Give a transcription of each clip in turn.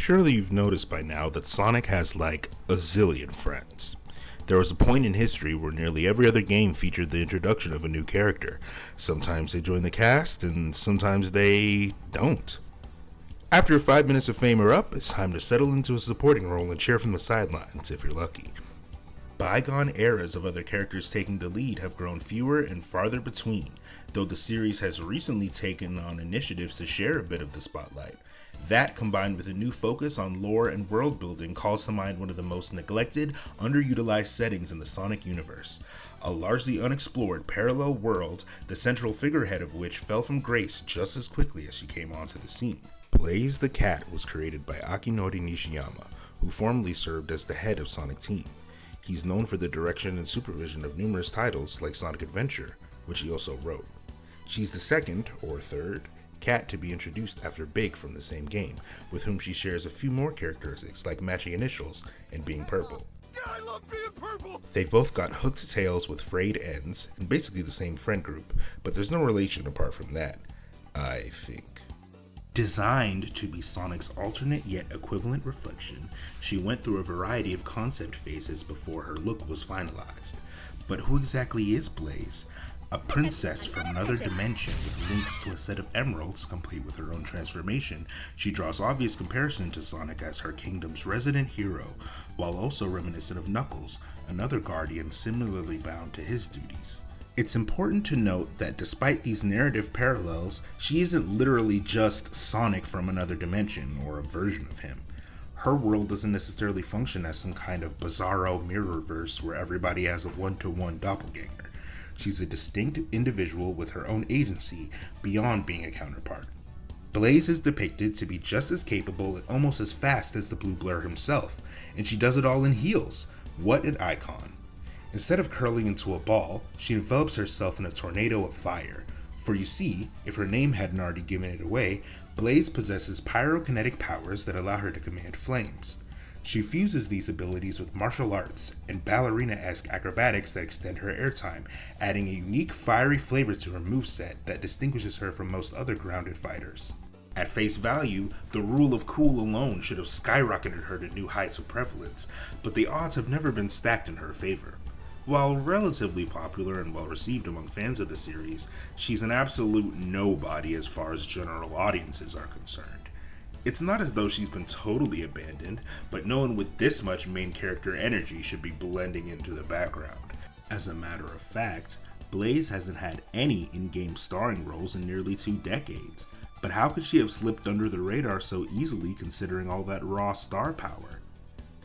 Surely you've noticed by now that Sonic has like a zillion friends. There was a point in history where nearly every other game featured the introduction of a new character. Sometimes they join the cast, and sometimes they don't. After 5 minutes of fame are up, it's time to settle into a supporting role and cheer from the sidelines if you're lucky. Bygone eras of other characters taking the lead have grown fewer and farther between, though the series has recently taken on initiatives to share a bit of the spotlight. That, combined with a new focus on lore and world building, calls to mind one of the most neglected, underutilized settings in the Sonic universe. A largely unexplored parallel world, the central figurehead of which fell from grace just as quickly as she came onto the scene. Blaze the Cat was created by Akinori Nishiyama, who formerly served as the head of Sonic Team. He's known for the direction and supervision of numerous titles like Sonic Adventure, which he also wrote. She's the second, or third, cat to be introduced after Big from the same game, with whom she shares a few more characteristics like matching initials and being purple. I love being purple! They both got hooked tails with frayed ends, and basically the same friend group, but there's no relation apart from that, I think. Designed to be Sonic's alternate yet equivalent reflection, she went through a variety of concept phases before her look was finalized. But who exactly is Blaze? A princess from another dimension with links to a set of emeralds, complete with her own transformation, she draws obvious comparison to Sonic as her kingdom's resident hero, while also reminiscent of Knuckles, another guardian similarly bound to his duties. It's important to note that despite these narrative parallels, she isn't literally just Sonic from another dimension or a version of him. Her world doesn't necessarily function as some kind of bizarro mirrorverse where everybody has a one-to-one doppelganger. She's a distinct individual with her own agency beyond being a counterpart. Blaze is depicted to be just as capable and almost as fast as the Blue Blur himself, and she does it all in heels. What an icon. Instead of curling into a ball, she envelops herself in a tornado of fire. For you see, if her name hadn't already given it away, Blaze possesses pyrokinetic powers that allow her to command flames. She fuses these abilities with martial arts and ballerina-esque acrobatics that extend her airtime, adding a unique fiery flavor to her moveset that distinguishes her from most other grounded fighters. At face value, the rule of cool alone should have skyrocketed her to new heights of prevalence, but the odds have never been stacked in her favor. While relatively popular and well received among fans of the series, she's an absolute nobody as far as general audiences are concerned. It's not as though she's been totally abandoned, but no one with this much main character energy should be blending into the background. As a matter of fact, Blaze hasn't had any in-game starring roles in nearly 2 decades, but how could she have slipped under the radar so easily considering all that raw star power?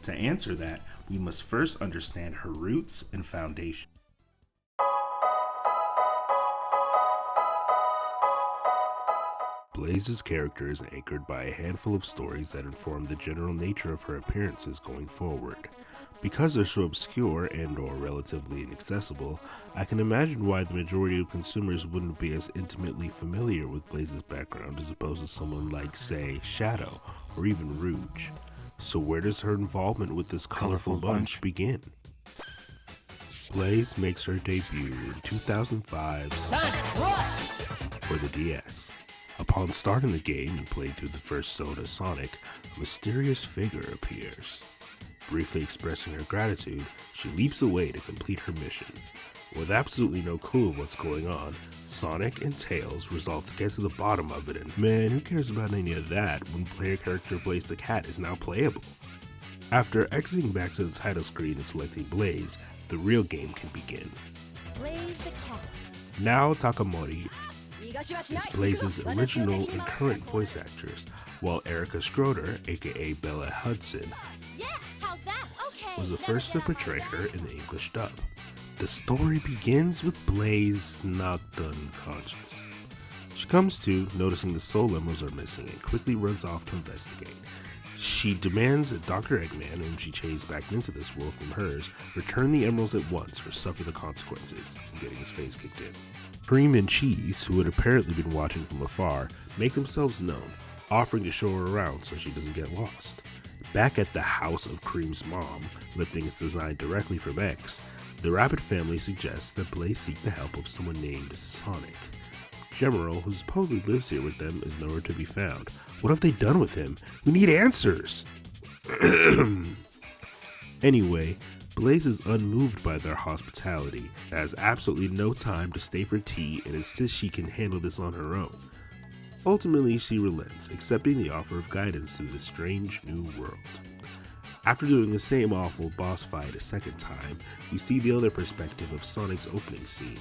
To answer that, we must first understand her roots and foundation. Blaze's character is anchored by a handful of stories that inform the general nature of her appearances going forward. Because they're so obscure and or relatively inaccessible, I can imagine why the majority of consumers wouldn't be as intimately familiar with Blaze's background as opposed to someone like, say, Shadow or even Rouge. So where does her involvement with this colorful bunch begin? Blaze makes her debut in 2005 for the DS. Upon starting the game and playing through the first zone as Sonic, a mysterious figure appears. Briefly expressing her gratitude, she leaps away to complete her mission. With absolutely no clue of what's going on, Sonic and Tails resolve to get to the bottom of it, and man, who cares about any of that when player character Blaze the Cat is now playable? After exiting back to the title screen and selecting Blaze, the real game can begin. Blaze the Cat. Nao Takamori is Blaze's original and current voice actress, while Erica Schroeder, aka Bella Hudson, was the first to portray her in the English dub. The story begins with Blaze knocked unconscious. She comes to, noticing the soul limos are missing, and quickly runs off to investigate. She demands that Dr. Eggman, whom she chased back into this world from hers, return the emeralds at once or suffer the consequences, getting his face kicked in. Cream and Cheese, who had apparently been watching from afar, make themselves known, offering to show her around so she doesn't get lost. Back at the house of Cream's mom, lifting its design directly from X, the Rabbit family suggests that Blaze seek the help of someone named Sonic. Gemerald, who supposedly lives here with them, is nowhere to be found, What have they done with him? We need answers! Anyway, Blaze is unmoved by their hospitality, has absolutely no time to stay for tea, and insists she can handle this on her own. Ultimately, she relents, accepting the offer of guidance through this strange new world. After doing the same awful boss fight a second time, we see the other perspective of Sonic's opening scene.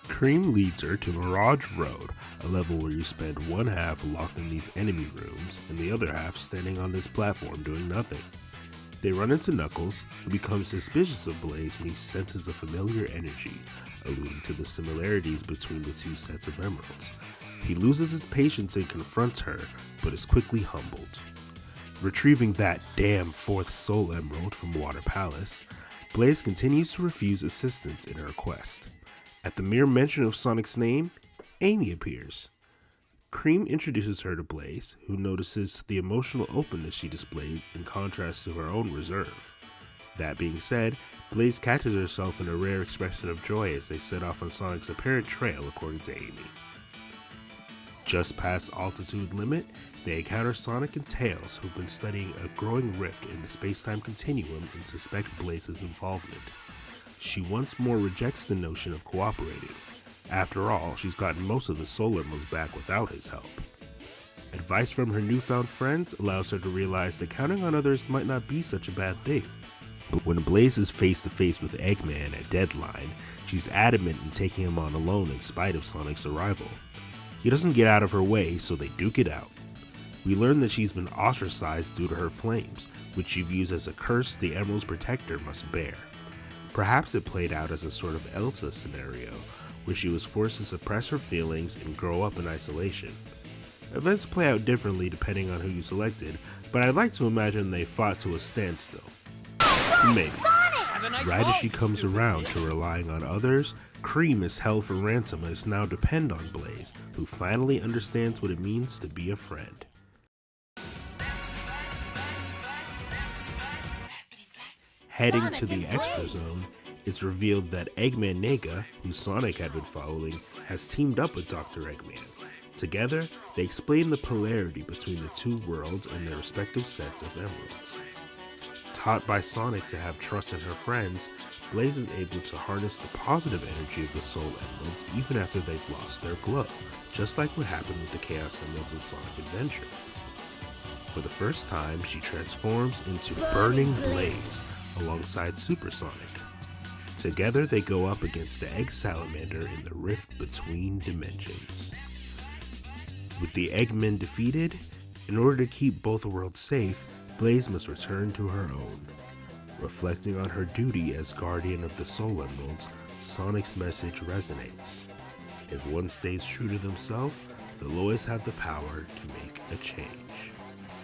Cream leads her to Mirage Road, a level where you spend one half locked in these enemy rooms and the other half standing on this platform doing nothing. They run into Knuckles, who becomes suspicious of Blaze when he senses a familiar energy, alluding to the similarities between the two sets of emeralds. He loses his patience and confronts her, but is quickly humbled. Retrieving that damn fourth soul emerald from Water Palace, Blaze continues to refuse assistance in her quest. At the mere mention of Sonic's name, Amy appears. Cream introduces her to Blaze, who notices the emotional openness she displays in contrast to her own reserve. That being said, Blaze catches herself in a rare expression of joy as they set off on Sonic's apparent trail, according to Amy. Just past altitude limit, they encounter Sonic and Tails, who've been studying a growing rift in the space-time continuum and suspect Blaze's involvement. She once more rejects the notion of cooperating. After all, she's gotten most of the Soul Emeralds back without his help. Advice from her newfound friends allows her to realize that counting on others might not be such a bad thing. But when Blaze is face to face with Eggman at Deadline, she's adamant in taking him on alone in spite of Sonic's arrival. He doesn't get out of her way, so they duke it out. We learn that she's been ostracized due to her flames, which she views as a curse the Emerald's protector must bear. Perhaps it played out as a sort of Elsa scenario, where she was forced to suppress her feelings and grow up in isolation. Events play out differently depending on who you selected, but I'd like to imagine they fought to a standstill. Maybe. Right as she comes around to relying on others, Cream is held for ransom and is now depend on Blaze, who finally understands what it means to be a friend. Heading to the Extra Zone, it's revealed that Eggman Nega, who Sonic had been following, has teamed up with Dr. Eggman. Together, they explain the polarity between the two worlds and their respective sets of emeralds. Taught by Sonic to have trust in her friends, Blaze is able to harness the positive energy of the Soul Emeralds even after they've lost their glow, just like what happened with the Chaos Emeralds in Sonic Adventure. For the first time, she transforms into Burning Blaze alongside Super Sonic. Together, they go up against the Egg Salamander in the rift between dimensions. With the Eggmen defeated, in order to keep both worlds safe, Blaze must return to her own. Reflecting on her duty as guardian of the Soul Emeralds, Sonic's message resonates. If one stays true to themselves, they'll always have the power to make a change.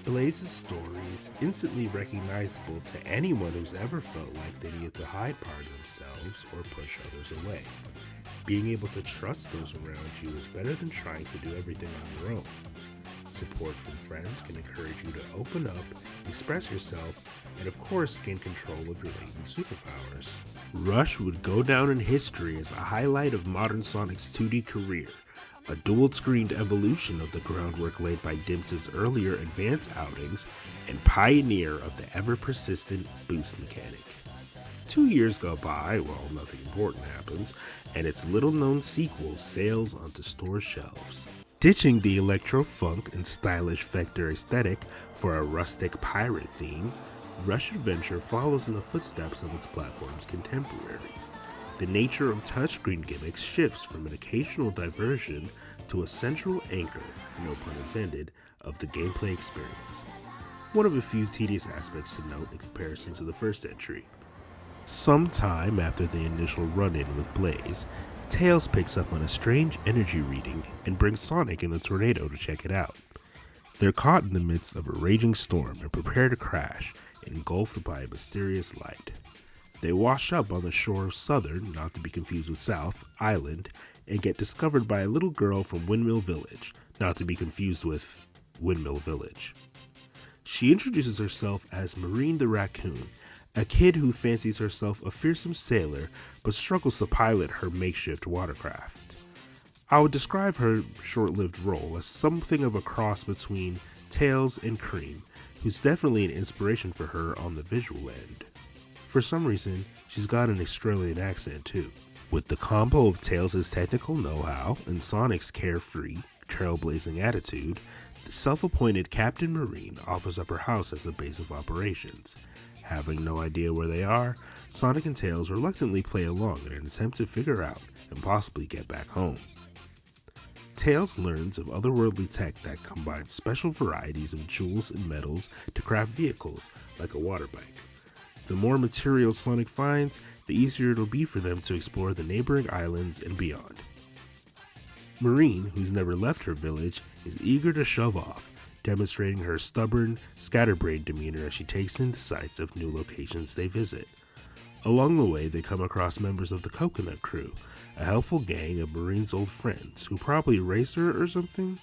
Blaze's story is instantly recognizable to anyone who's ever felt like they needed to hide part of themselves or push others away. Being able to trust those around you is better than trying to do everything on your own. Support from friends can encourage you to open up, express yourself, and of course gain control of your latent superpowers. Rush would go down in history as a highlight of modern Sonic's 2D career, a dual-screened evolution of the groundwork laid by Dimps' earlier advanced outings, and pioneer of the ever-persistent boost mechanic. 2 years go by while nothing important happens, and its little-known sequel sails onto store shelves. Ditching the electro-funk and stylish vector aesthetic for a rustic pirate theme, Rush Adventure follows in the footsteps of its platform's contemporaries. The nature of touchscreen gimmicks shifts from an occasional diversion to a central anchor, no pun intended, of the gameplay experience. One of a few tedious aspects to note in comparison to the first entry. Sometime after the initial run-in with Blaze, Tails picks up on a strange energy reading and brings Sonic and the Tornado to check it out. They're caught in the midst of a raging storm and prepare to crash, engulfed by a mysterious light. They wash up on the shore of Southern, not to be confused with South, Island, and get discovered by a little girl from Windmill Village, not to be confused with Windmill Village. She introduces herself as Marine the Raccoon, a kid who fancies herself a fearsome sailor but struggles to pilot her makeshift watercraft. I would describe her short-lived role as something of a cross between Tails, and Cream, who's definitely an inspiration for her on the visual end. For some reason, she's got an Australian accent too. With the combo of Tails' technical know-how and Sonic's carefree, trailblazing attitude, the self-appointed Captain Marine offers up her house as a base of operations. Having no idea where they are, Sonic and Tails reluctantly play along in an attempt to figure out and possibly get back home. Tails learns of otherworldly tech that combines special varieties of jewels and metals to craft vehicles, like a water bike. The more materials Sonic finds, the easier it'll be for them to explore the neighboring islands and beyond. Marine, who's never left her village, is eager to shove off, demonstrating her stubborn, scatterbrained demeanor as she takes in the sights of new locations they visit. Along the way, they come across members of the Coconut Crew, a helpful gang of Marine's old friends who probably raised her or something,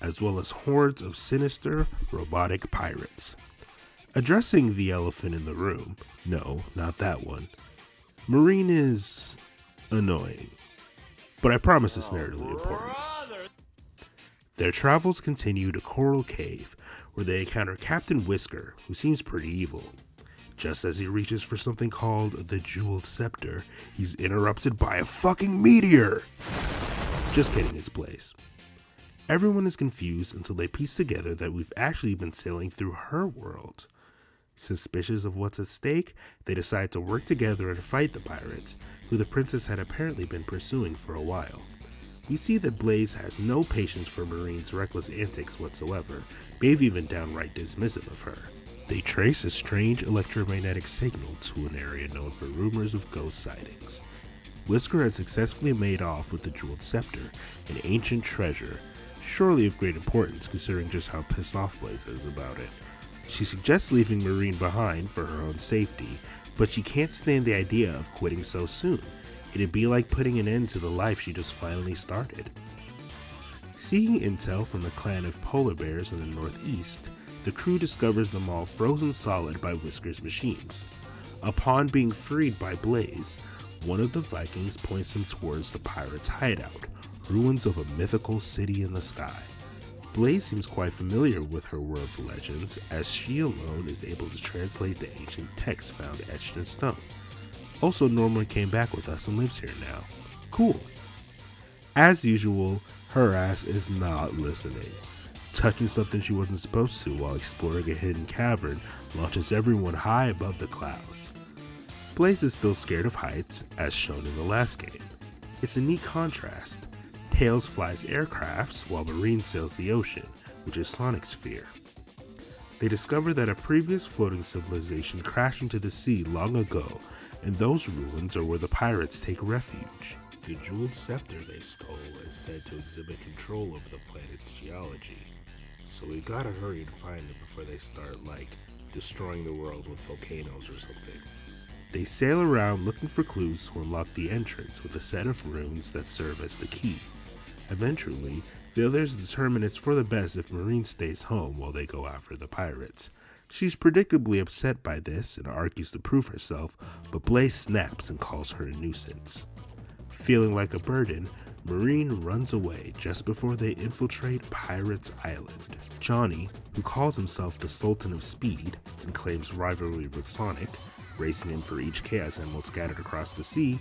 as well as hordes of sinister, robotic pirates. Addressing the elephant in the room, no, not that one, Marine is annoying, but I promise it's narratively important. Their travels continue to Coral Cave, where they encounter Captain Whisker, who seems pretty evil. Just as he reaches for something called the Jeweled Scepter, he's interrupted by a fucking meteor! Just kidding, it's Blaze. Everyone is confused until they piece together that we've actually been sailing through her world. Suspicious of what's at stake, they decide to work together and fight the pirates, who the princess had apparently been pursuing for a while. We see that Blaze has no patience for Marine's reckless antics whatsoever, maybe even downright dismissive of her. They trace a strange electromagnetic signal to an area known for rumors of ghost sightings. Whisker has successfully made off with the Jeweled Scepter, an ancient treasure, surely of great importance considering just how pissed off Blaze is about it. She suggests leaving Marine behind for her own safety, but she can't stand the idea of quitting so soon. It'd be like putting an end to the life she just finally started. Seeking intel from a clan of polar bears in the northeast, the crew discovers them all frozen solid by Whisker's machines. Upon being freed by Blaze, one of the Vikings points them towards the pirates' hideout, ruins of a mythical city in the sky. Blaze seems quite familiar with her world's legends, as she alone is able to translate the ancient texts found etched in stone. Also, Norman came back with us and lives here now. Cool. As usual, her ass is not listening. Touching something she wasn't supposed to while exploring a hidden cavern launches everyone high above the clouds. Blaze is still scared of heights, as shown in the last game. It's a neat contrast. Tails flies aircrafts while Marine sails the ocean, which is Sonic's fear. They discover that a previous floating civilization crashed into the sea long ago, and those ruins are where the pirates take refuge. The Jeweled Scepter they stole is said to exhibit control of the planet's geology, so we gotta hurry to find it before they start, destroying the world with volcanoes or something. They sail around looking for clues to unlock the entrance with a set of runes that serve as the key. Eventually, the others determine it's for the best if Marine stays home while they go after the pirates. She's predictably upset by this and argues to prove herself, but Blaze snaps and calls her a nuisance. Feeling like a burden, Marine runs away just before they infiltrate Pirates Island. Johnny, who calls himself the Sultan of Speed and claims rivalry with Sonic, racing him for each Chaos Emerald scattered across the sea,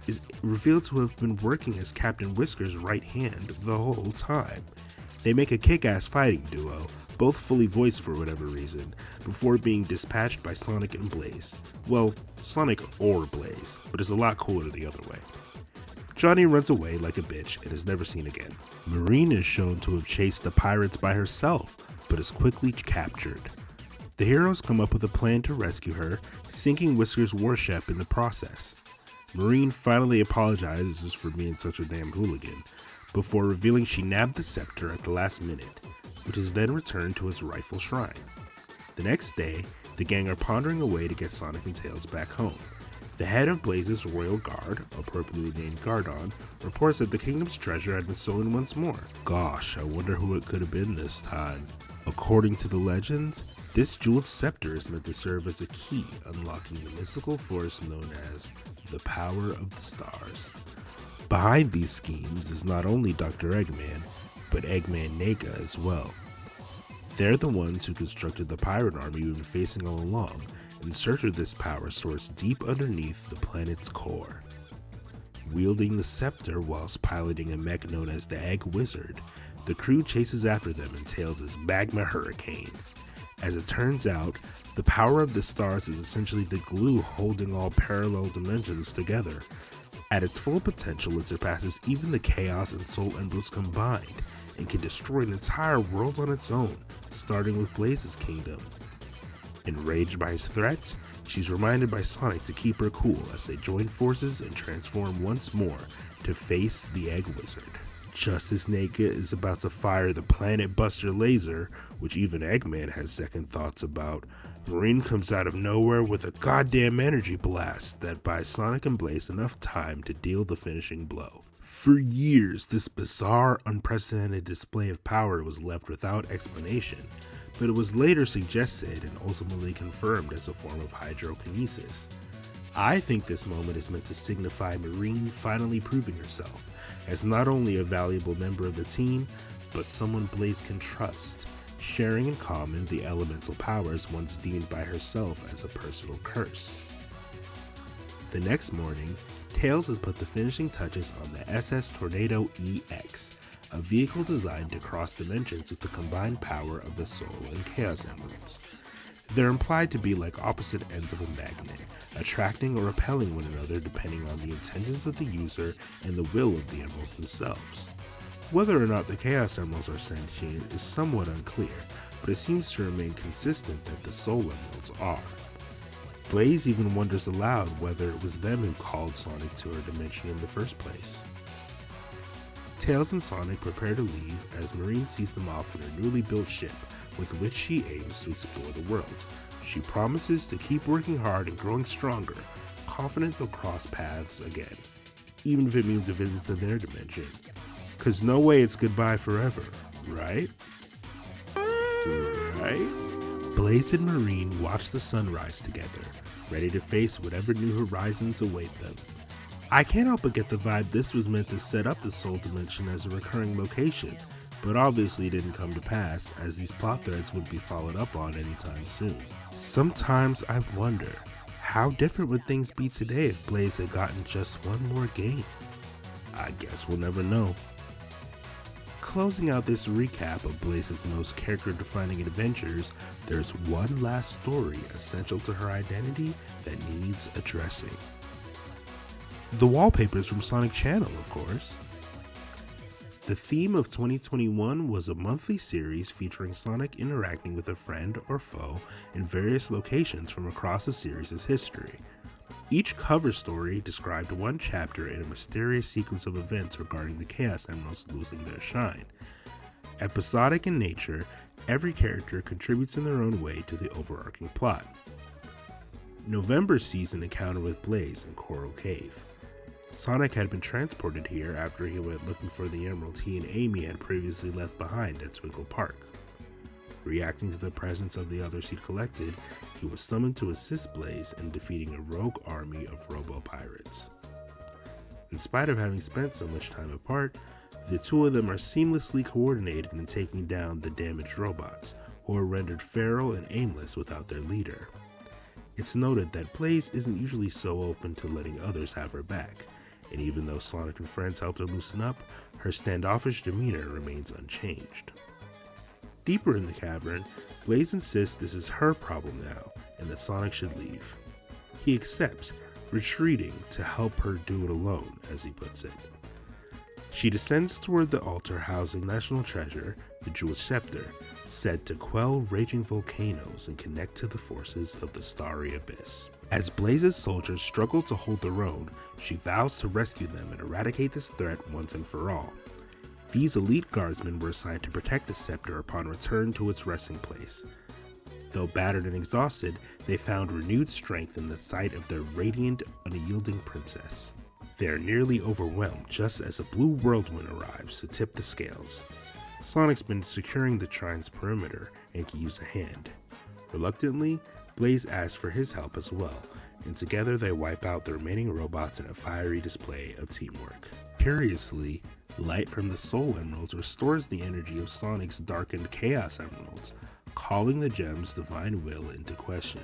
is revealed to have been working as Captain Whisker's right hand the whole time. They make a kick-ass fighting duo, both fully voiced for whatever reason, before being dispatched by Sonic and Blaze. Well, Sonic or Blaze, but it's a lot cooler the other way. Johnny runs away like a bitch and is never seen again. Marine is shown to have chased the pirates by herself, but is quickly captured. The heroes come up with a plan to rescue her, sinking Whisker's warship in the process. Marine finally apologizes for being such a damn hooligan, before revealing she nabbed the scepter at the last minute, which is then returned to its rightful shrine. The next day, the gang are pondering a way to get Sonic and Tails back home. The head of Blaze's royal guard, appropriately named Gardon, reports that the kingdom's treasure had been stolen once more. Gosh, I wonder who it could have been this time. According to the legends, this jeweled scepter is meant to serve as a key unlocking the mystical force known as the Power of the Stars. Behind these schemes is not only Dr. Eggman, but Eggman Nega as well. They're the ones who constructed the pirate army we've been facing all along, in search of this power source deep underneath the planet's core. Wielding the scepter whilst piloting a mech known as the Egg Wizard, the crew chases after them in Tails' magma hurricane. As it turns out, the power of the stars is essentially the glue holding all parallel dimensions together. At its full potential, it surpasses even the Chaos and Soul Emeralds combined, and can destroy an entire world on its own, starting with Blaze's kingdom. Enraged by his threats, she's reminded by Sonic to keep her cool as they join forces and transform once more to face the Egg Wizard. Just as NECA is about to fire the Planet Buster laser, which even Eggman has second thoughts about, Marine comes out of nowhere with a goddamn energy blast that buys Sonic and Blaze enough time to deal the finishing blow. For years, this bizarre, unprecedented display of power was left without explanation, but it was later suggested and ultimately confirmed as a form of hydrokinesis. I think this moment is meant to signify Marine finally proving herself as not only a valuable member of the team, but someone Blaze can trust, sharing in common the elemental powers once deemed by herself as a personal curse. The next morning, Tails has put the finishing touches on the SS Tornado EX, a vehicle designed to cross dimensions with the combined power of the Soul and Chaos Emeralds. They're implied to be like opposite ends of a magnet, attracting or repelling one another depending on the intentions of the user and the will of the emeralds themselves. Whether or not the Chaos Emeralds are sentient is somewhat unclear, but it seems to remain consistent that the Soul Emeralds are. Blaze even wonders aloud whether it was them who called Sonic to her dimension in the first place. Tails and Sonic prepare to leave as Marine sees them off in her newly built ship, with which she aims to explore the world. She promises to keep working hard and growing stronger, confident they'll cross paths again, even if it means a visit to their dimension. 'Cause no way it's goodbye forever, right? Right? Blaze and Marine watch the sunrise together, ready to face whatever new horizons await them. I can't help but get the vibe this was meant to set up the Soul Dimension as a recurring location, but obviously didn't come to pass, as these plot threads would be followed up on anytime soon. Sometimes I wonder, how different would things be today if Blaze had gotten just one more game? I guess we'll never know. Closing out this recap of Blaze's most character-defining adventures, there's one last story essential to her identity that needs addressing. The wallpapers from Sonic Channel, of course. The theme of 2021 was a monthly series featuring Sonic interacting with a friend or foe in various locations from across the series' history. Each cover story described one chapter in a mysterious sequence of events regarding the Chaos Emeralds losing their shine. Episodic in nature, every character contributes in their own way to the overarching plot. November sees an encounter with Blaze in Coral Cave. Sonic had been transported here after he went looking for the emeralds he and Amy had previously left behind at Twinkle Park. Reacting to the presence of the others he'd collected, he was summoned to assist Blaze in defeating a rogue army of robo-pirates. In spite of having spent so much time apart, the two of them are seamlessly coordinated in taking down the damaged robots, who are rendered feral and aimless without their leader. It's noted that Blaze isn't usually so open to letting others have her back, and even though Sonic and friends helped her loosen up, her standoffish demeanor remains unchanged. Deeper in the cavern, Blaze insists this is her problem now, and that Sonic should leave. He accepts, retreating to help her do it alone, as he puts it. She descends toward the altar housing National Treasure, the Jewel Scepter, said to quell raging volcanoes and connect to the forces of the Starry Abyss. As Blaze's soldiers struggle to hold their own, she vows to rescue them and eradicate this threat once and for all. These elite guardsmen were assigned to protect the scepter upon return to its resting place. Though battered and exhausted, they found renewed strength in the sight of their radiant, unyielding princess. They are nearly overwhelmed just as a blue whirlwind arrives to tip the scales. Sonic's been securing the Shrine's perimeter and can use a hand. Reluctantly, Blaze asks for his help as well, and together they wipe out the remaining robots in a fiery display of teamwork. Curiously, Light from the Soul Emeralds restores the energy of Sonic's darkened Chaos Emeralds, calling the gem's divine will into question.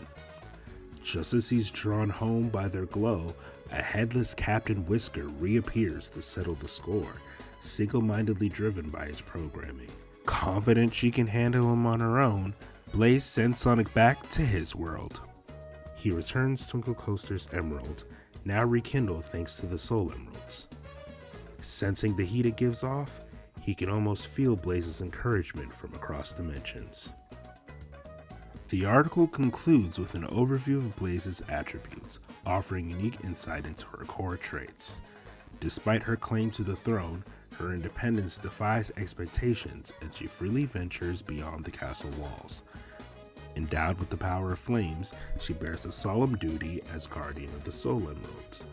Just as he's drawn home by their glow, a headless Captain Whisker reappears to settle the score, single-mindedly driven by his programming. Confident she can handle him on her own, Blaze sends Sonic back to his world. He returns Twinkle Coaster's emerald, now rekindled thanks to the Soul Emeralds. Sensing the heat it gives off, he can almost feel Blaze's encouragement from across dimensions. The article concludes with an overview of Blaze's attributes, offering unique insight into her core traits. Despite her claim to the throne, her independence defies expectations and she freely ventures beyond the castle walls. Endowed with the power of flames, she bears a solemn duty as guardian of the Soul Emeralds.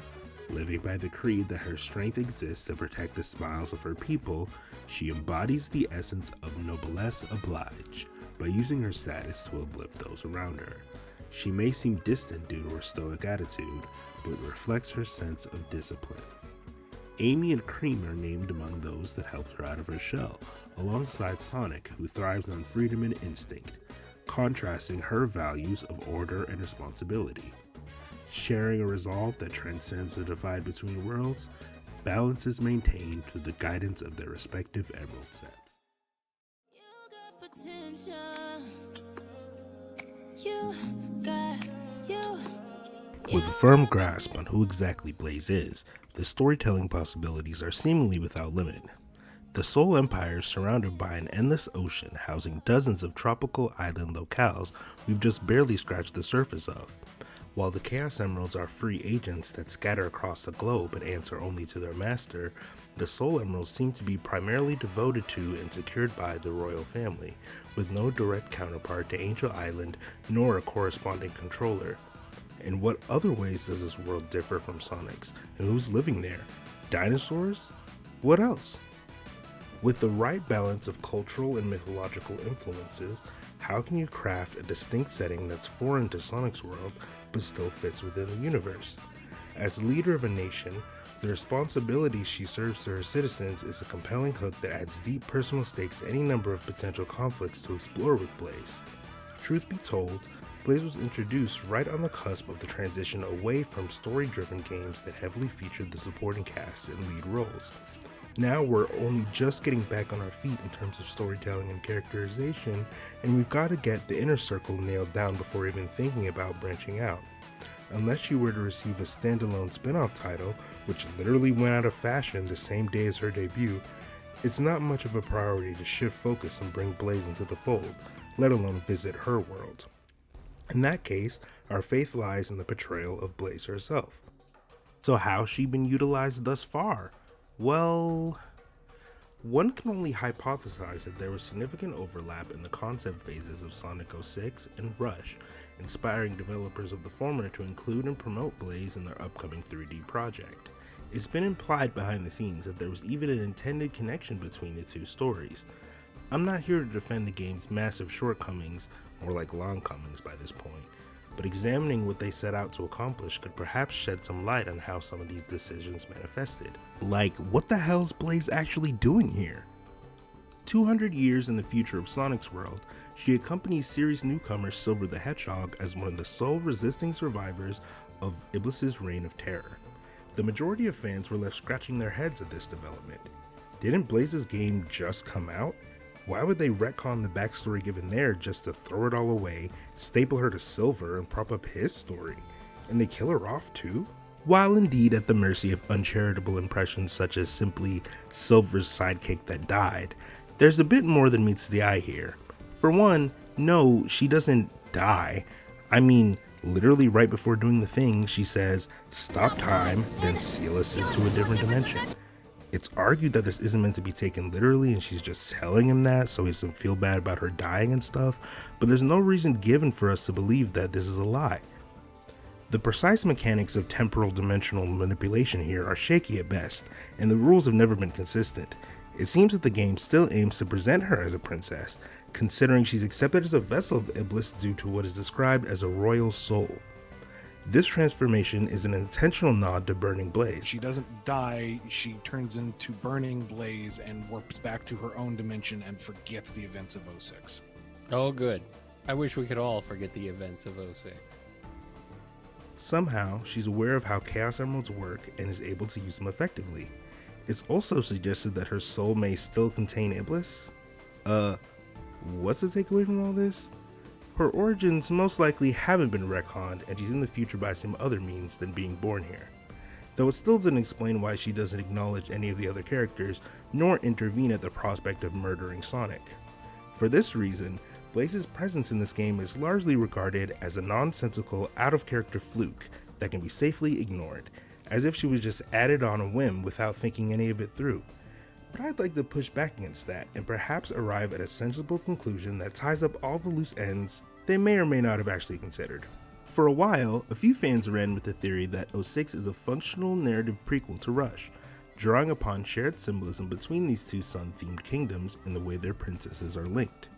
Living by the creed that her strength exists to protect the smiles of her people, she embodies the essence of noblesse oblige by using her status to uplift those around her. She may seem distant due to her stoic attitude, but reflects her sense of discipline. Amy and Cream are named among those that helped her out of her shell, alongside Sonic, who thrives on freedom and instinct, contrasting her values of order and responsibility. Sharing a resolve that transcends the divide between worlds, balance is maintained through the guidance of their respective emerald sets. With a firm grasp on who exactly Blaze is, the storytelling possibilities are seemingly without limit. The Soul Empire is surrounded by an endless ocean housing dozens of tropical island locales we've just barely scratched the surface of. While the Chaos Emeralds are free agents that scatter across the globe and answer only to their master, the Soul Emeralds seem to be primarily devoted to and secured by the royal family, with no direct counterpart to Angel Island nor a corresponding controller. In what other ways does this world differ from Sonic's, and who's living there? Dinosaurs? What else? With the right balance of cultural and mythological influences, how can you craft a distinct setting that's foreign to Sonic's world but still fits within the universe? As leader of a nation, the responsibility she serves to her citizens is a compelling hook that adds deep personal stakes to any number of potential conflicts to explore with Blaze. Truth be told, Blaze was introduced right on the cusp of the transition away from story-driven games that heavily featured the supporting cast and lead roles. Now we're only just getting back on our feet in terms of storytelling and characterization, and we've got to get the inner circle nailed down before even thinking about branching out. Unless you were to receive a standalone spin-off title, which literally went out of fashion the same day as her debut, it's not much of a priority to shift focus and bring Blaze into the fold, let alone visit her world. In that case, our faith lies in the portrayal of Blaze herself. So how's she been utilized thus far? Well, one can only hypothesize that there was significant overlap in the concept phases of Sonic 06 and Rush, inspiring developers of the former to include and promote Blaze in their upcoming 3D project. It's been implied behind the scenes that there was even an intended connection between the two stories. I'm not here to defend the game's massive shortcomings, or like longcomings by this point, but examining what they set out to accomplish could perhaps shed some light on how some of these decisions manifested. Like, what the hell's Blaze actually doing here? 200 years in the future of Sonic's world, she accompanies series newcomer Silver the Hedgehog as one of the sole resisting survivors of Iblis's reign of terror. The majority of fans were left scratching their heads at this development. Didn't Blaze's game just come out? Why would they retcon the backstory given there just to throw it all away, staple her to Silver, and prop up his story? And they kill her off too? While indeed at the mercy of uncharitable impressions such as simply Silver's sidekick that died, there's a bit more than meets the eye here. For one, no, she doesn't die. I mean, literally right before doing the thing, she says, "Stop time, then seal us into a different dimension." It's argued that this isn't meant to be taken literally and she's just telling him that so he doesn't feel bad about her dying and stuff, but there's no reason given for us to believe that this is a lie. The precise mechanics of temporal dimensional manipulation here are shaky at best, and the rules have never been consistent. It seems that the game still aims to present her as a princess, considering she's accepted as a vessel of Iblis due to what is described as a royal soul. This transformation is an intentional nod to Burning Blaze. She doesn't die, she turns into Burning Blaze and warps back to her own dimension and forgets the events of 06. Oh, good. I wish we could all forget the events of 06. Somehow, she's aware of how Chaos Emeralds work and is able to use them effectively. It's also suggested that her soul may still contain Iblis. What's the takeaway from all this? Her origins most likely haven't been retconned, and she's in the future by some other means than being born here. Though it still doesn't explain why she doesn't acknowledge any of the other characters, nor intervene at the prospect of murdering Sonic. For this reason, Blaze's presence in this game is largely regarded as a nonsensical, out-of-character fluke that can be safely ignored, as if she was just added on a whim without thinking any of it through. But I'd like to push back against that and perhaps arrive at a sensible conclusion that ties up all the loose ends they may or may not have actually considered. For a while, a few fans ran with the theory that 06 is a functional narrative prequel to Rush, drawing upon shared symbolism between these two sun-themed kingdoms in the way their princesses are linked.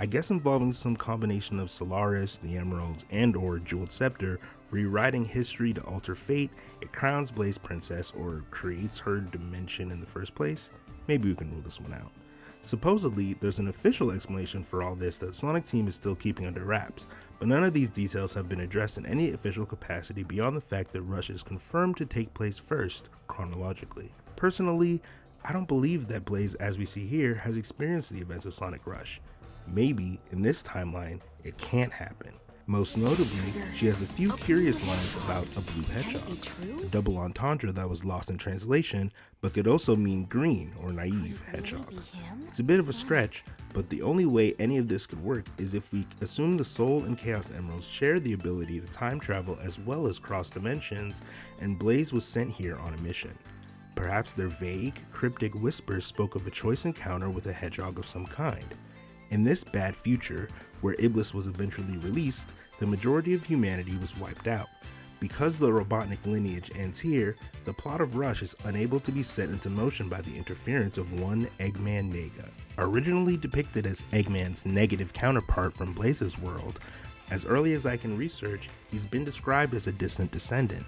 I guess involving some combination of Solaris, the Emeralds, and or Jeweled Scepter, rewriting history to alter fate, it crowns Blaze princess or creates her dimension in the first place. Maybe we can rule this one out. Supposedly, there's an official explanation for all this that Sonic Team is still keeping under wraps, but none of these details have been addressed in any official capacity beyond the fact that Rush is confirmed to take place first, chronologically. Personally, I don't believe that Blaze, as we see here, has experienced the events of Sonic Rush. Maybe, in this timeline, it can't happen. Most notably, she has a few curious lines about a blue hedgehog, a double entendre that was lost in translation, but could also mean green or naive hedgehog. It's a bit of a stretch, but the only way any of this could work is if we assume the Soul and Chaos Emeralds share the ability to time travel as well as cross dimensions, and Blaze was sent here on a mission. Perhaps their vague, cryptic whispers spoke of a choice encounter with a hedgehog of some kind. In this bad future, where Iblis was eventually released, the majority of humanity was wiped out. Because the Robotnik lineage ends here, the plot of Rush is unable to be set into motion by the interference of one Eggman Nega. Originally depicted as Eggman's negative counterpart from Blaze's world, as early as I can research, he's been described as a distant descendant.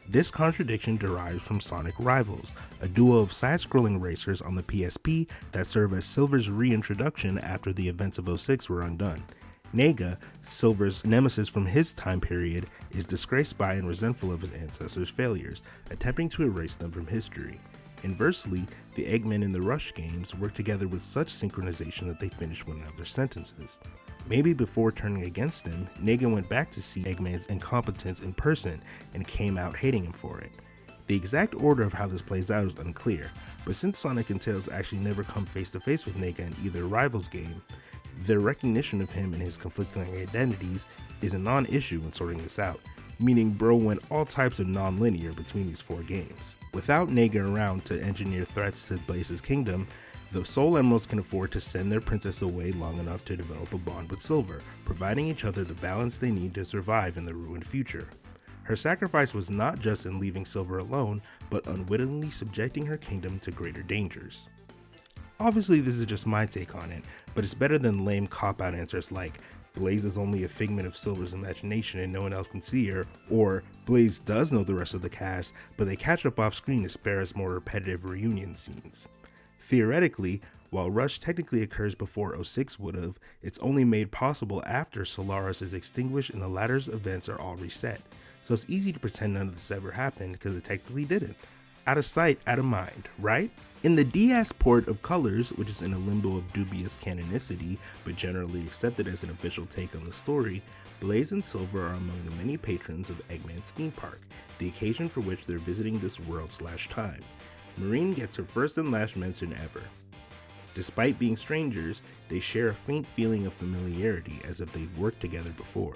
This contradiction derives from Sonic Rivals, a duo of side-scrolling racers on the PSP that serve as Silver's reintroduction after the events of 06 were undone. Nega, Silver's nemesis from his time period, is disgraced by and resentful of his ancestors' failures, attempting to erase them from history. Inversely, the Eggmen in the Rush games work together with such synchronization that they finish one another's sentences. Maybe before turning against him, Nega went back to see Eggman's incompetence in person and came out hating him for it. The exact order of how this plays out is unclear, but since Sonic and Tails actually never come face to face with Nega in either Rivals game, their recognition of him and his conflicting identities is a non-issue when sorting this out, meaning bro went all types of non-linear between these four games. Without Nega around to engineer threats to Blaze's kingdom, the Soul Emeralds can afford to send their princess away long enough to develop a bond with Silver, providing each other the balance they need to survive in the ruined future. Her sacrifice was not just in leaving Silver alone, but unwittingly subjecting her kingdom to greater dangers. Obviously this is just my take on it, but it's better than lame cop-out answers like, Blaze is only a figment of Silver's imagination and no one else can see her, or Blaze does know the rest of the cast, but they catch up off screen to spare us more repetitive reunion scenes. Theoretically, while Rush technically occurs before 06 would've, it's only made possible after Solaris is extinguished and the latter's events are all reset, so it's easy to pretend none of this ever happened because it technically didn't. Out of sight, out of mind, right? In the DS port of Colors, which is in a limbo of dubious canonicity, but generally accepted as an official take on the story, Blaze and Silver are among the many patrons of Eggman's theme park, the occasion for which they're visiting this world/time. Marine gets her first and last mention ever. Despite being strangers, they share a faint feeling of familiarity as if they've worked together before.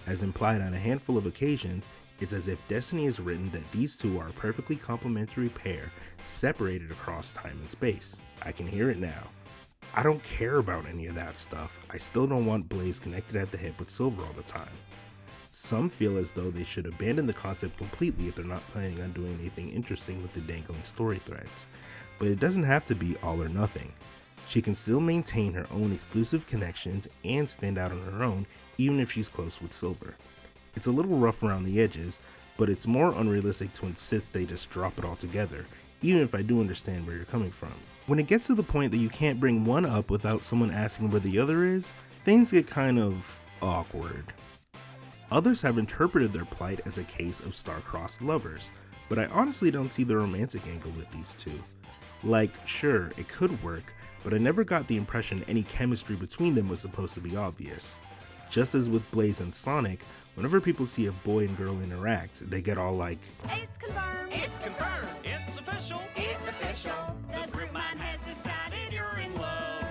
As implied on a handful of occasions, it's as if destiny has written that these two are a perfectly complementary pair, separated across time and space. I can hear it now. I don't care about any of that stuff. I still don't want Blaze connected at the hip with Silver all the time. Some feel as though they should abandon the concept completely if they're not planning on doing anything interesting with the dangling story threads. But it doesn't have to be all or nothing. She can still maintain her own exclusive connections and stand out on her own, even if she's close with Silver. It's a little rough around the edges, but it's more unrealistic to insist they just drop it all together, even if I do understand where you're coming from. When it gets to the point that you can't bring one up without someone asking where the other is, things get kind of awkward. Others have interpreted their plight as a case of star-crossed lovers, but I honestly don't see the romantic angle with these two. Like, sure, it could work, but I never got the impression any chemistry between them was supposed to be obvious. Just as with Blaze and Sonic, whenever people see a boy and girl interact, they get all like, It's confirmed. It's confirmed. It's official. It's official. The group mind has decided you're in love.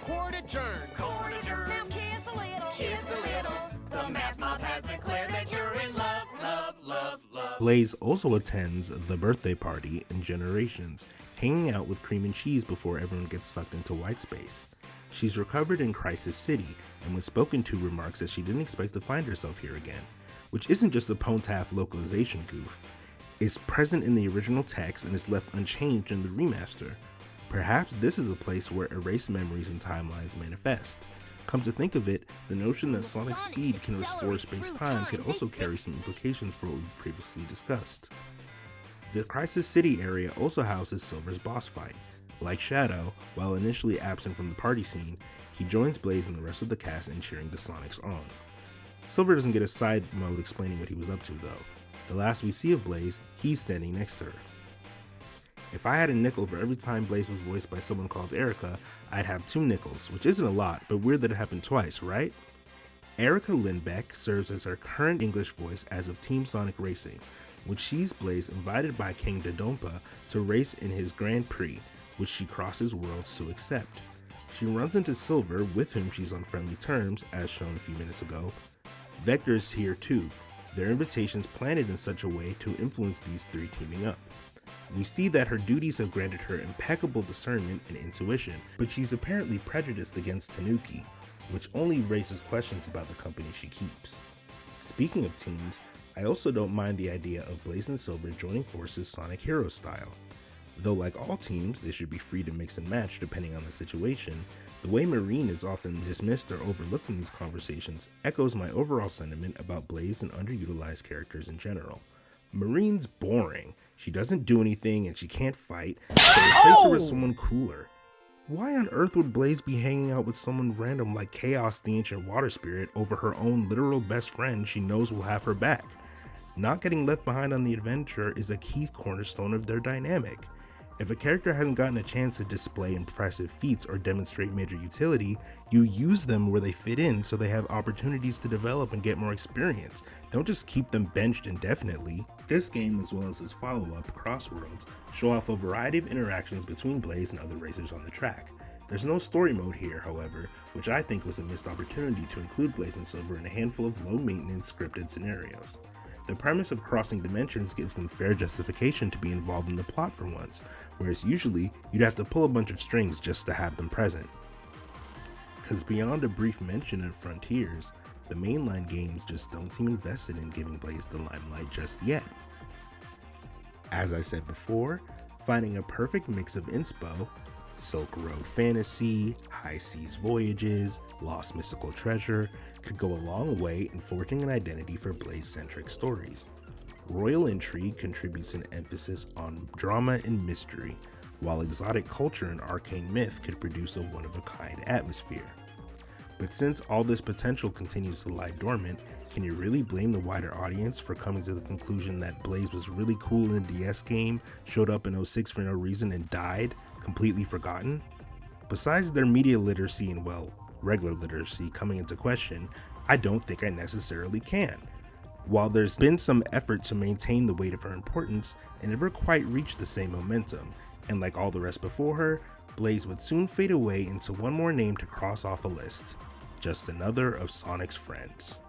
Court adjourned. Court adjourned. Now kiss a little. Kiss a little. The mass mob has declared that you're in love, love, love, love. Blaze also attends the birthday party in Generations, hanging out with Cream and Cheese before everyone gets sucked into white space. She's recovered in Crisis City, and when spoken to remarks that she didn't expect to find herself here again, which isn't just a Pontaf localization goof. It's present in the original text and is left unchanged in the remaster. Perhaps this is a place where erased memories and timelines manifest. Come to think of it, the notion that Sonic's speed can restore space-time could also carry some implications for what we've previously discussed. The Crisis City area also houses Silver's boss fight. Like Shadow, while initially absent from the party scene, he joins Blaze and the rest of the cast in cheering the Sonics on. Silver doesn't get a side mode explaining what he was up to though. The last we see of Blaze, he's standing next to her. If I had a nickel for every time Blaze was voiced by someone called Erica, I'd have 2 nickels, which isn't a lot, but weird that it happened twice, right? Erica Lindbeck serves as her current English voice as of Team Sonic Racing, which sees Blaze invited by King Dodonpa to race in his Grand Prix, which she crosses worlds to accept. She runs into Silver, with whom she's on friendly terms, as shown a few minutes ago. Vector's here too, their invitations planted in such a way to influence these 3 teaming up. We see that her duties have granted her impeccable discernment and intuition, but she's apparently prejudiced against Tanuki, which only raises questions about the company she keeps. Speaking of teams, I also don't mind the idea of Blaze and Silver joining forces Sonic Heroes style. Though like all teams, they should be free to mix and match depending on the situation, the way Marine is often dismissed or overlooked in these conversations echoes my overall sentiment about Blaze and underutilized characters in general. Marine's boring, she doesn't do anything and she can't fight, so replace her with someone cooler. Why on earth would Blaze be hanging out with someone random like Chaos the Ancient Water Spirit over her own literal best friend she knows will have her back? Not getting left behind on the adventure is a key cornerstone of their dynamic. If a character hasn't gotten a chance to display impressive feats or demonstrate major utility, you use them where they fit in so they have opportunities to develop and get more experience. Don't just keep them benched indefinitely. This game, as well as its follow-up, Crossworlds, show off a variety of interactions between Blaze and other racers on the track. There's no story mode here, however, which I think was a missed opportunity to include Blaze and Silver in a handful of low-maintenance scripted scenarios. The premise of crossing dimensions gives them fair justification to be involved in the plot for once, whereas usually you'd have to pull a bunch of strings just to have them present. Cause beyond a brief mention of Frontiers, the mainline games just don't seem invested in giving Blaze the limelight just yet. As I said before, finding a perfect mix of inspo, Silk Road Fantasy, High Seas Voyages, Lost Mystical Treasure could go a long way in forging an identity for Blaze-centric stories. Royal Intrigue contributes an emphasis on drama and mystery, while exotic culture and arcane myth could produce a one-of-a-kind atmosphere. But since all this potential continues to lie dormant, can you really blame the wider audience for coming to the conclusion that Blaze was really cool in the DS game, showed up in 06 for no reason and died, completely forgotten? Besides their media literacy and, well, regular literacy coming into question, I don't think I necessarily can. While there's been some effort to maintain the weight of her importance, it never quite reached the same momentum, and like all the rest before her, Blaze would soon fade away into one more name to cross off a list. Just another of Sonic's friends.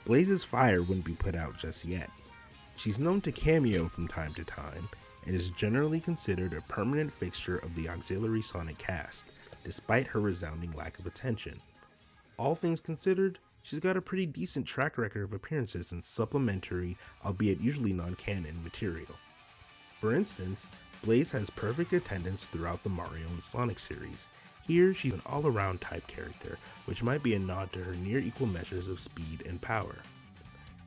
Blaze's fire wouldn't be put out just yet. She's known to cameo from time to time, and is generally considered a permanent fixture of the auxiliary Sonic cast, despite her resounding lack of attention. All things considered, she's got a pretty decent track record of appearances in supplementary, albeit usually non-canon, material. For instance, Blaze has perfect attendance throughout the Mario and Sonic series. Here, she's an all-around type character, which might be a nod to her near equal measures of speed and power.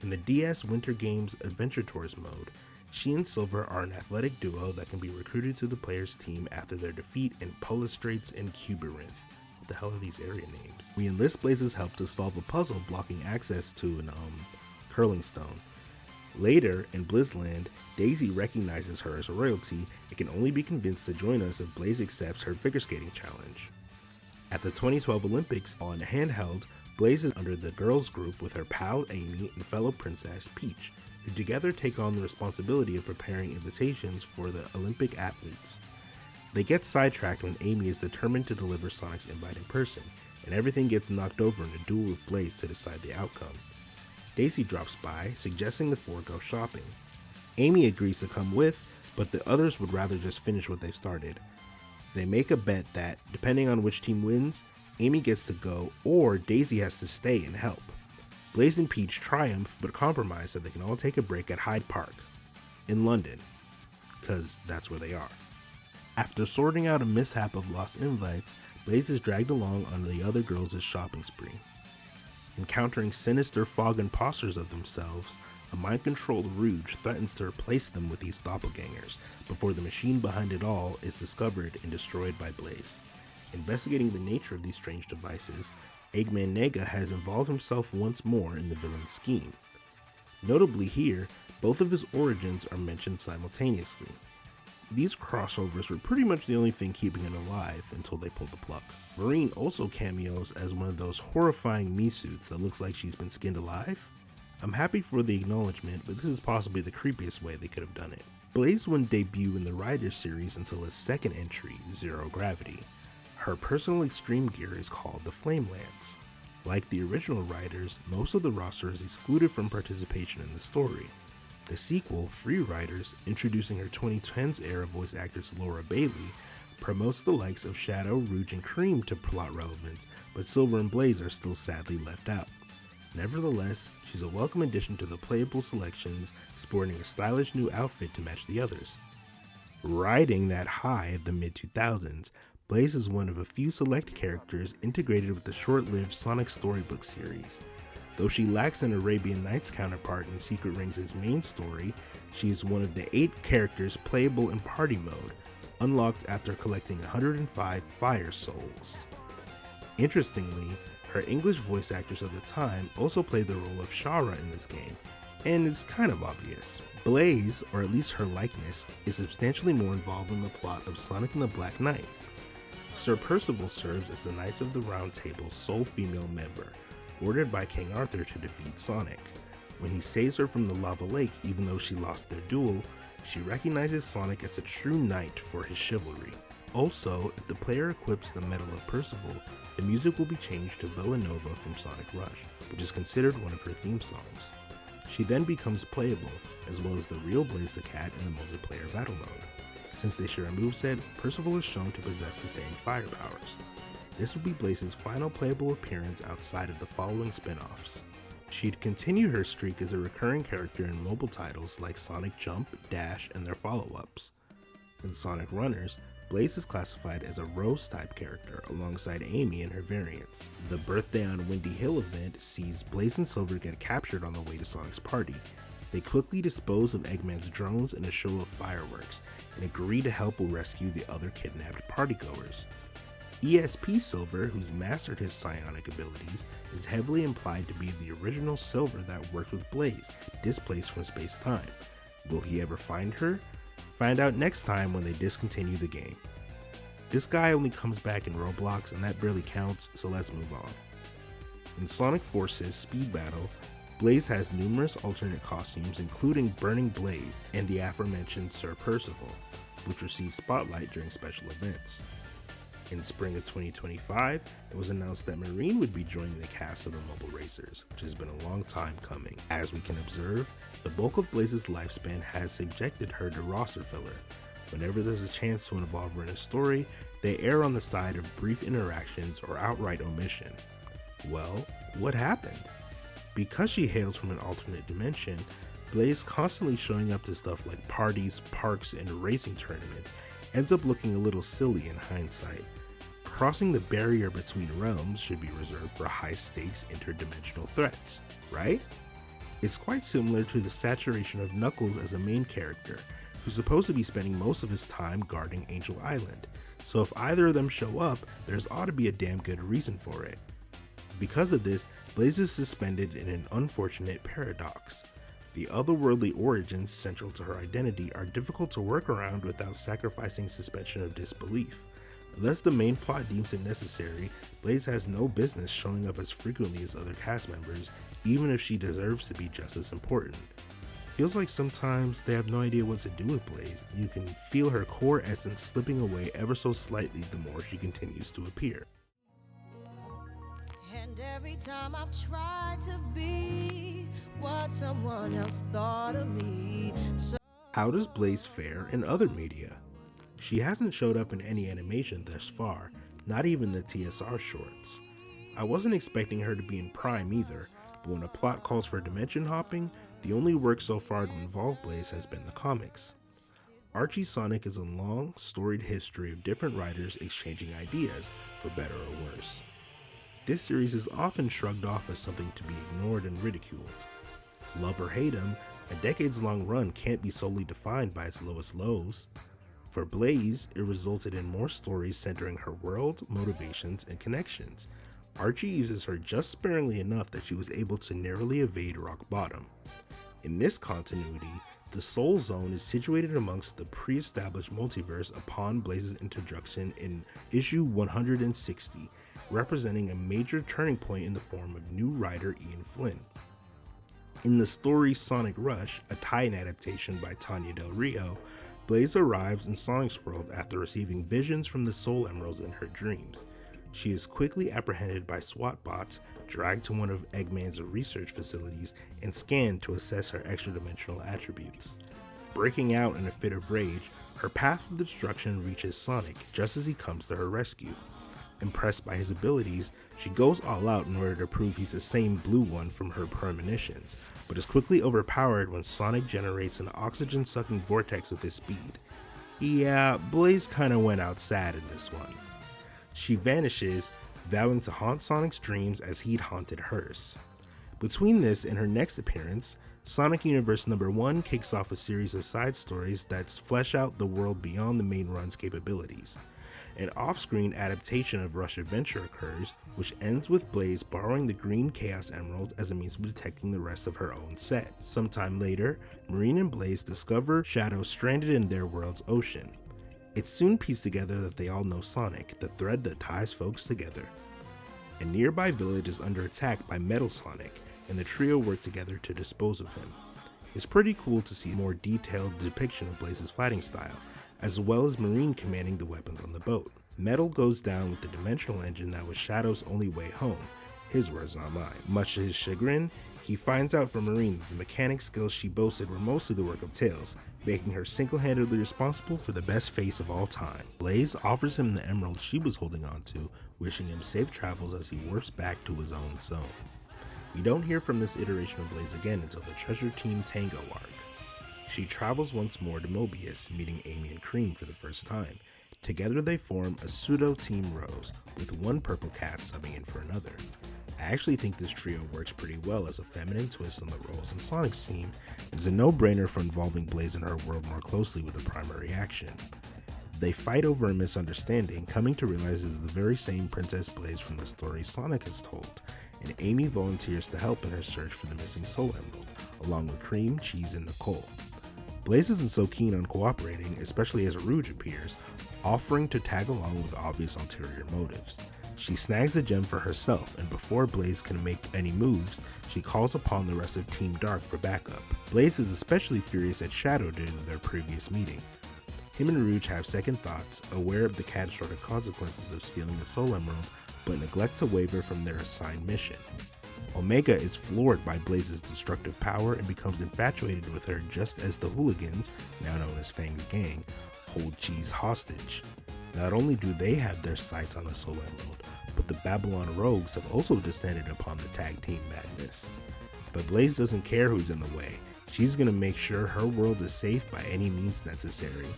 In the DS Winter Games Adventure Tours mode, she and Silver are an athletic duo that can be recruited to the player's team after their defeat in Polistrates and Cubirinth. What the hell are these area names? We enlist Blaze's help to solve a puzzle blocking access to an curling stone. Later, in Blizzland, Daisy recognizes her as royalty and can only be convinced to join us if Blaze accepts her figure skating challenge. At the 2012 Olympics on handheld, Blaze is under the girls group with her pal Amy and fellow princess Peach, who together take on the responsibility of preparing invitations for the Olympic athletes. They get sidetracked when Amy is determined to deliver Sonic's invite in person, and everything gets knocked over in a duel with Blaze to decide the outcome. Daisy drops by, suggesting the four go shopping. Amy agrees to come with, but the others would rather just finish what they've started. They make a bet that, depending on which team wins, Amy gets to go or Daisy has to stay and help. Blaze and Peach triumph but compromise so they can all take a break at Hyde Park, in London, because that's where they are. After sorting out a mishap of lost invites, Blaze is dragged along on the other girls' shopping spree. Encountering sinister fog imposters of themselves, a mind-controlled Rouge threatens to replace them with these doppelgangers before the machine behind it all is discovered and destroyed by Blaze. Investigating the nature of these strange devices, Eggman Nega has involved himself once more in the villain's scheme. Notably here, both of his origins are mentioned simultaneously. These crossovers were pretty much the only thing keeping it alive until they pulled the plug. Marine also cameos as one of those horrifying Mii-suits that looks like she's been skinned alive. I'm happy for the acknowledgement, but this is possibly the creepiest way they could have done it. Blaze wouldn't debut in the Rider series until his second entry, Zero Gravity. Her personal extreme gear is called the Flame Lance. Like the original Riders, most of the roster is excluded from participation in the story. The sequel, Free Riders, introducing her 2010s era voice actress Laura Bailey, promotes the likes of Shadow, Rouge, and Cream to plot relevance, but Silver and Blaze are still sadly left out. Nevertheless, she's a welcome addition to the playable selections, sporting a stylish new outfit to match the others. Riding that high of the mid-2000s, Blaze is one of a few select characters integrated with the short-lived Sonic Storybook series. Though she lacks an Arabian Nights counterpart in Secret Rings' main story, she is one of the 8 characters playable in party mode, unlocked after collecting 105 Fire Souls. Interestingly, her English voice actors of the time also played the role of Shara in this game, and it's kind of obvious. Blaze, or at least her likeness, is substantially more involved in the plot of Sonic and the Black Knight. Sir Percival serves as the Knights of the Round Table's sole female member, ordered by King Arthur to defeat Sonic. When he saves her from the lava lake even though she lost their duel, she recognizes Sonic as a true knight for his chivalry. Also, if the player equips the Medal of Percival, the music will be changed to Villanova from Sonic Rush, which is considered one of her theme songs. She then becomes playable, as well as the real Blaze the Cat in the multiplayer battle mode. Since they share a moveset, Percival is shown to possess the same fire powers. This would be Blaze's final playable appearance outside of the following spin-offs. She'd continue her streak as a recurring character in mobile titles like Sonic Jump, Dash, and their follow-ups. In Sonic Runners, Blaze is classified as a Rose-type character alongside Amy and her variants. The Birthday on Windy Hill event sees Blaze and Silver get captured on the way to Sonic's party. They quickly dispose of Eggman's drones in a show of fireworks, and agree to help rescue the other kidnapped partygoers. ESP Silver, who's mastered his psionic abilities, is heavily implied to be the original Silver that worked with Blaze, displaced from space-time. Will he ever find her? Find out next time when they discontinue the game. This guy only comes back in Roblox, and that barely counts, so let's move on. In Sonic Forces Speed Battle, Blaze has numerous alternate costumes including Burning Blaze and the aforementioned Sir Percival, which received spotlight during special events. In spring of 2025, it was announced that Marine would be joining the cast of the Mobile Racers, which has been a long time coming. As we can observe, the bulk of Blaze's lifespan has subjected her to roster filler. Whenever there's a chance to involve her in a story, they err on the side of brief interactions or outright omission. Well, what happened? Because she hails from an alternate dimension, Blaze constantly showing up to stuff like parties, parks, and racing tournaments ends up looking a little silly in hindsight. Crossing the barrier between realms should be reserved for high-stakes interdimensional threats, right? It's quite similar to the saturation of Knuckles as a main character, who's supposed to be spending most of his time guarding Angel Island, so if either of them show up, there's ought to be a damn good reason for it. Because of this, Blaze is suspended in an unfortunate paradox. The otherworldly origins central to her identity are difficult to work around without sacrificing suspension of disbelief. Unless the main plot deems it necessary, Blaze has no business showing up as frequently as other cast members, even if she deserves to be just as important. Feels like sometimes they have no idea what to do with Blaze, and you can feel her core essence slipping away ever so slightly the more she continues to appear. And every time I've tried to be what someone else thought of me. How does Blaze fare in other media? She hasn't showed up in any animation thus far, not even the TSR shorts. I wasn't expecting her to be in Prime either, but when a plot calls for dimension hopping, the only work so far to involve Blaze has been the comics. Archie Sonic is a long, storied history of different writers exchanging ideas, for better or worse. This series is often shrugged off as something to be ignored and ridiculed. Love or hate him, a decades-long run can't be solely defined by its lowest lows. For Blaze, it resulted in more stories centering her world, motivations, and connections. Archie uses her just sparingly enough that she was able to narrowly evade rock bottom. In this continuity, the Soul Zone is situated amongst the pre-established multiverse upon Blaze's introduction in issue 160, representing a major turning point in the form of new writer Ian Flynn. In the story Sonic Rush, a tie-in adaptation by Tanya Del Rio, Blaze arrives in Sonic's world after receiving visions from the Soul Emeralds in her dreams. She is quickly apprehended by SWAT bots, dragged to one of Eggman's research facilities, and scanned to assess her extra-dimensional attributes. Breaking out in a fit of rage, her path of destruction reaches Sonic just as he comes to her rescue. Impressed by his abilities, she goes all out in order to prove he's the same blue one from her premonitions, but is quickly overpowered when Sonic generates an oxygen-sucking vortex with his speed. Yeah, Blaze kinda went out sad in this one. She vanishes, vowing to haunt Sonic's dreams as he'd haunted hers. Between this and her next appearance, Sonic Universe number 1 kicks off a series of side stories that flesh out the world beyond the main run's capabilities. An off-screen adaptation of Rush Adventure occurs, which ends with Blaze borrowing the green Chaos Emerald as a means of detecting the rest of her own set. Sometime later, Marine and Blaze discover Shadow stranded in their world's ocean. It's soon pieced together that they all know Sonic, the thread that ties folks together. A nearby village is under attack by Metal Sonic, and the trio work together to dispose of him. It's pretty cool to see a more detailed depiction of Blaze's fighting style, as well as Marine commanding the weapons on the boat. Metal goes down with the dimensional engine that was Shadow's only way home, his words not mine. Much to his chagrin, he finds out from Marine that the mechanic skills she boasted were mostly the work of Tails, making her single-handedly responsible for the best face of all time. Blaze offers him the emerald she was holding on to, wishing him safe travels as he warps back to his own zone. We don't hear from this iteration of Blaze again until the Treasure Team Tango arc. She travels once more to Mobius, meeting Amy and Cream for the first time. Together they form a pseudo-Team Rose, with one purple cat subbing in for another. I actually think this trio works pretty well as a feminine twist on the roles in Sonic's theme. It's a no-brainer for involving Blaze and her world more closely with the primary action. They fight over a misunderstanding, coming to realize it's the very same Princess Blaze from the story Sonic has told, and Amy volunteers to help in her search for the missing Soul Emerald, along with Cream, Cheese, and Nicole. Blaze isn't so keen on cooperating, especially as Rouge appears, offering to tag along with obvious ulterior motives. She snags the gem for herself, and before Blaze can make any moves, she calls upon the rest of Team Dark for backup. Blaze is especially furious at Shadow due to their previous meeting. Him and Rouge have second thoughts, aware of the catastrophic consequences of stealing the Soul Emerald, but neglect to waver from their assigned mission. Omega is floored by Blaze's destructive power and becomes infatuated with her just as the Hooligans, now known as Fang's gang, hold Cheese hostage. Not only do they have their sights on the Soul Emerald, but the Babylon Rogues have also descended upon the tag team madness. But Blaze doesn't care who's in the way. She's gonna make sure her world is safe by any means necessary.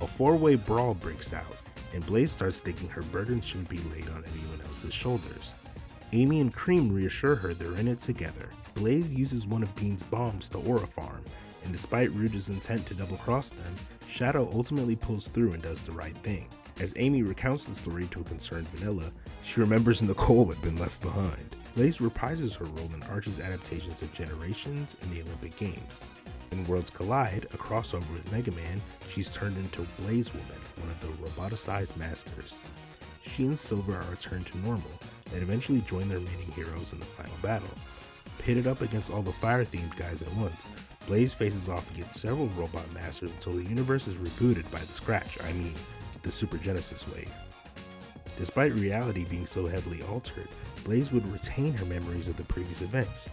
A four-way brawl breaks out, and Blaze starts thinking her burdens shouldn't be laid on anyone else's shoulders. Amy and Cream reassure her they're in it together. Blaze uses one of Bean's bombs to Aura Farm, and despite Rouge's intent to double-cross them, Shadow ultimately pulls through and does the right thing. As Amy recounts the story to a concerned Vanilla, she remembers Nicole had been left behind. Blaze reprises her role in Archie's adaptations of Generations and the Olympic Games. In Worlds Collide, a crossover with Mega Man, she's turned into Blaze Woman, one of the roboticized masters. She and Silver are returned to normal, and eventually join the remaining heroes in the final battle. Pitted up against all the fire-themed guys at once, Blaze faces off against several robot masters until the universe is rebooted by the Super Genesis wave. Despite reality being so heavily altered, Blaze would retain her memories of the previous events.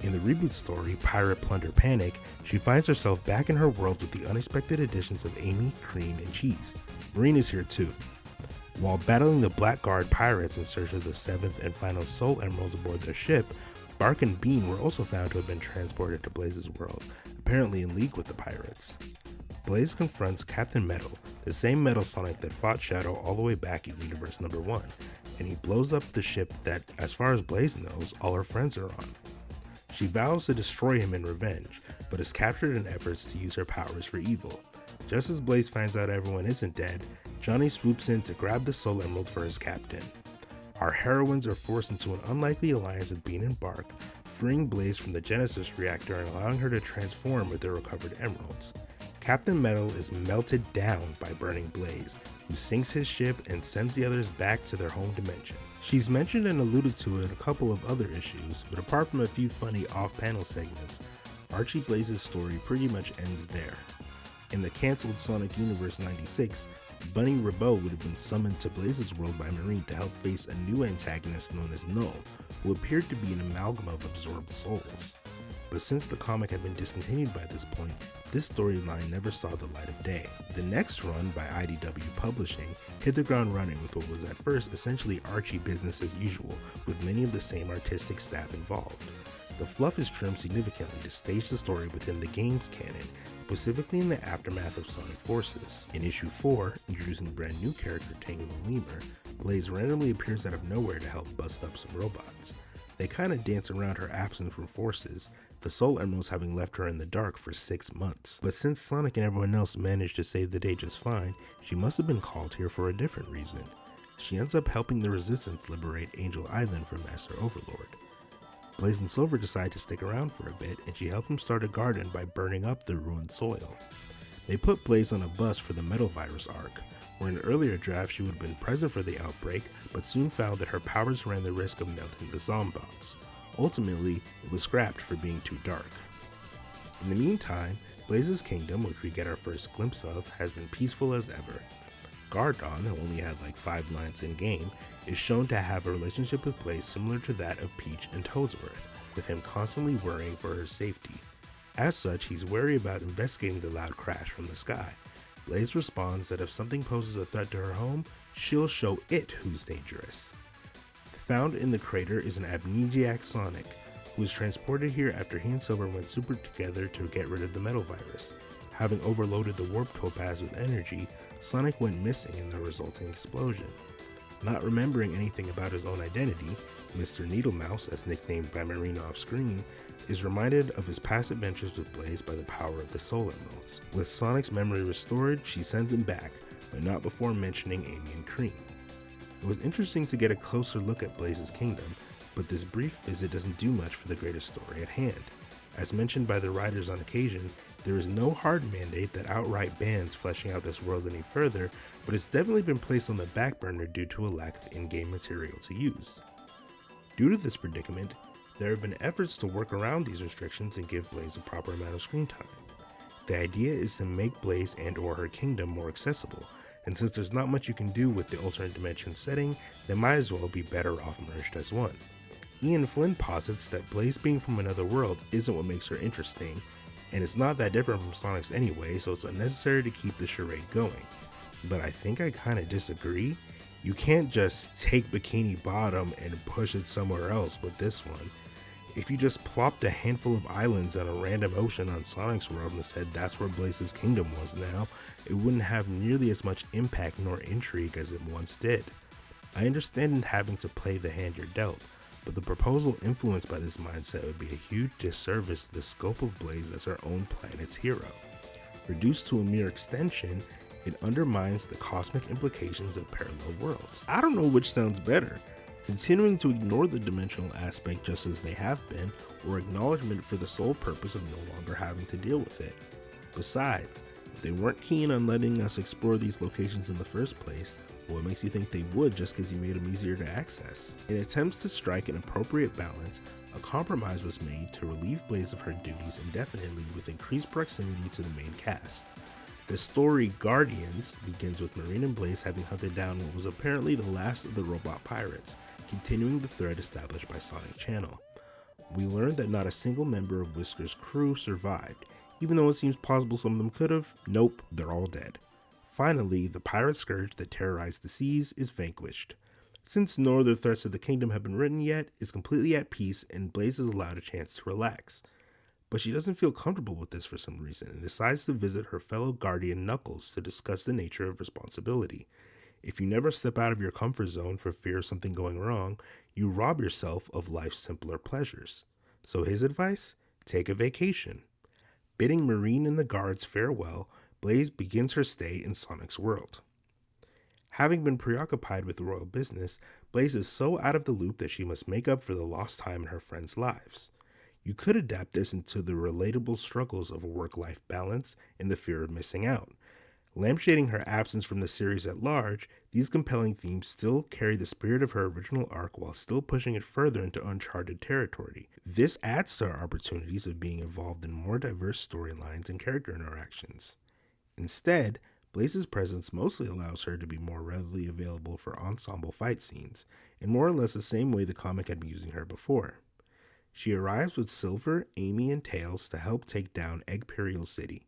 In the reboot story, Pirate Plunder Panic, she finds herself back in her world with the unexpected additions of Amy, Cream, and Cheese. Marine is here too. While battling the Blackguard pirates in search of the 7th and final Soul Emeralds aboard their ship, Bark and Bean were also found to have been transported to Blaze's world, apparently in league with the pirates. Blaze confronts Captain Metal, the same Metal Sonic that fought Shadow all the way back in Universe Number 1, and he blows up the ship that, as far as Blaze knows, all her friends are on. She vows to destroy him in revenge, but is captured in efforts to use her powers for evil. Just as Blaze finds out everyone isn't dead, Johnny swoops in to grab the Soul Emerald for his captain. Our heroines are forced into an unlikely alliance with Bean and Bark, freeing Blaze from the Genesis reactor and allowing her to transform with the recovered emeralds. Captain Metal is melted down by burning Blaze, who sinks his ship and sends the others back to their home dimension. She's mentioned and alluded to in a couple of other issues, but apart from a few funny off-panel segments, Archie Blaze's story pretty much ends there. In the cancelled Sonic Universe 96, Bunny Rabeau would have been summoned to Blaze's world by Marine to help face a new antagonist known as Null, who appeared to be an amalgam of absorbed souls. But since the comic had been discontinued by this point, this storyline never saw the light of day. The next run by IDW Publishing hit the ground running with what was at first essentially Archie business as usual, with many of the same artistic staff involved. The fluff is trimmed significantly to stage the story within the game's canon, specifically in the aftermath of Sonic Forces. In issue 4, introducing the brand new character Tangle and Lemur, Blaze randomly appears out of nowhere to help bust up some robots. They kinda dance around her absence from Forces, the Soul Emeralds having left her in the dark for 6 months. But since Sonic and everyone else managed to save the day just fine, she must have been called here for a different reason. She ends up helping the Resistance liberate Angel Island from Master Overlord. Blaze and Silver decide to stick around for a bit, and she helped him start a garden by burning up the ruined soil. They put Blaze on a bus for the Metal Virus arc, where in an earlier draft she would have been present for the outbreak, but soon found that her powers ran the risk of melting the Zombots. Ultimately, it was scrapped for being too dark. In the meantime, Blaze's kingdom, which we get our first glimpse of, has been peaceful as ever. Gardon, who only had like 5 lines in game, is shown to have a relationship with Blaze similar to that of Peach and Toadsworth, with him constantly worrying for her safety. As such, he's wary about investigating the loud crash from the sky. Blaze responds that if something poses a threat to her home, she'll show it who's dangerous. Found in the crater is an amnesiac Sonic, who was transported here after he and Silver went super together to get rid of the Metal Virus. Having overloaded the Warp Topaz with energy, Sonic went missing in the resulting explosion. Not remembering anything about his own identity, Mr. Needlemouse, as nicknamed by Marina off-screen, is reminded of his past adventures with Blaze by the power of the Soul Emeralds. With Sonic's memory restored, she sends him back, but not before mentioning Amy and Cream. It was interesting to get a closer look at Blaze's kingdom, but this brief visit doesn't do much for the greater story at hand. As mentioned by the writers on occasion, there is no hard mandate that outright bans fleshing out this world any further, but it's definitely been placed on the back burner due to a lack of in-game material to use. Due to this predicament, there have been efforts to work around these restrictions and give Blaze a proper amount of screen time. The idea is to make Blaze and or her kingdom more accessible, and since there's not much you can do with the alternate dimension setting, they might as well be better off merged as one. Ian Flynn posits that Blaze being from another world isn't what makes her interesting, and it's not that different from Sonic's anyway, so it's unnecessary to keep the charade going. But I think I kinda disagree. You can't just take Bikini Bottom and push it somewhere else with this one. If you just plopped a handful of islands on a random ocean on Sonic's world and said that's where Blaze's kingdom was now, it wouldn't have nearly as much impact nor intrigue as it once did. I understand having to play the hand you're dealt, but the proposal influenced by this mindset would be a huge disservice to the scope of Blaze as our own planet's hero. Reduced to a mere extension, it undermines the cosmic implications of parallel worlds. I don't know which sounds better, continuing to ignore the dimensional aspect just as they have been, or acknowledgement for the sole purpose of no longer having to deal with it. Besides, if they weren't keen on letting us explore these locations in the first place, what makes you think they would just because you made them easier to access? In attempts to strike an appropriate balance, a compromise was made to relieve Blaze of her duties indefinitely with increased proximity to the main cast. The story Guardians begins with Marine and Blaze having hunted down what was apparently the last of the robot pirates, continuing the thread established by Sonic Channel. We learned that not a single member of Whisker's crew survived, even though it seems possible some of them could have. Nope, they're all dead. Finally, the pirate scourge that terrorized the seas is vanquished. Since no other threats to the kingdom have been written yet, is completely at peace and Blaze is allowed a chance to relax. But she doesn't feel comfortable with this for some reason and decides to visit her fellow guardian Knuckles to discuss the nature of responsibility. If you never step out of your comfort zone for fear of something going wrong, you rob yourself of life's simpler pleasures. So his advice? Take a vacation. Bidding Marine and the guards farewell, Blaze begins her stay in Sonic's world. Having been preoccupied with royal business, Blaze is so out of the loop that she must make up for the lost time in her friends' lives. You could adapt this into the relatable struggles of a work-life balance and the fear of missing out. Lampshading her absence from the series at large, these compelling themes still carry the spirit of her original arc while still pushing it further into uncharted territory. This adds to our opportunities of being involved in more diverse storylines and character interactions. Instead, Blaze's presence mostly allows her to be more readily available for ensemble fight scenes, in more or less the same way the comic had been using her before. She arrives with Silver, Amy, and Tails to help take down Eggperial City.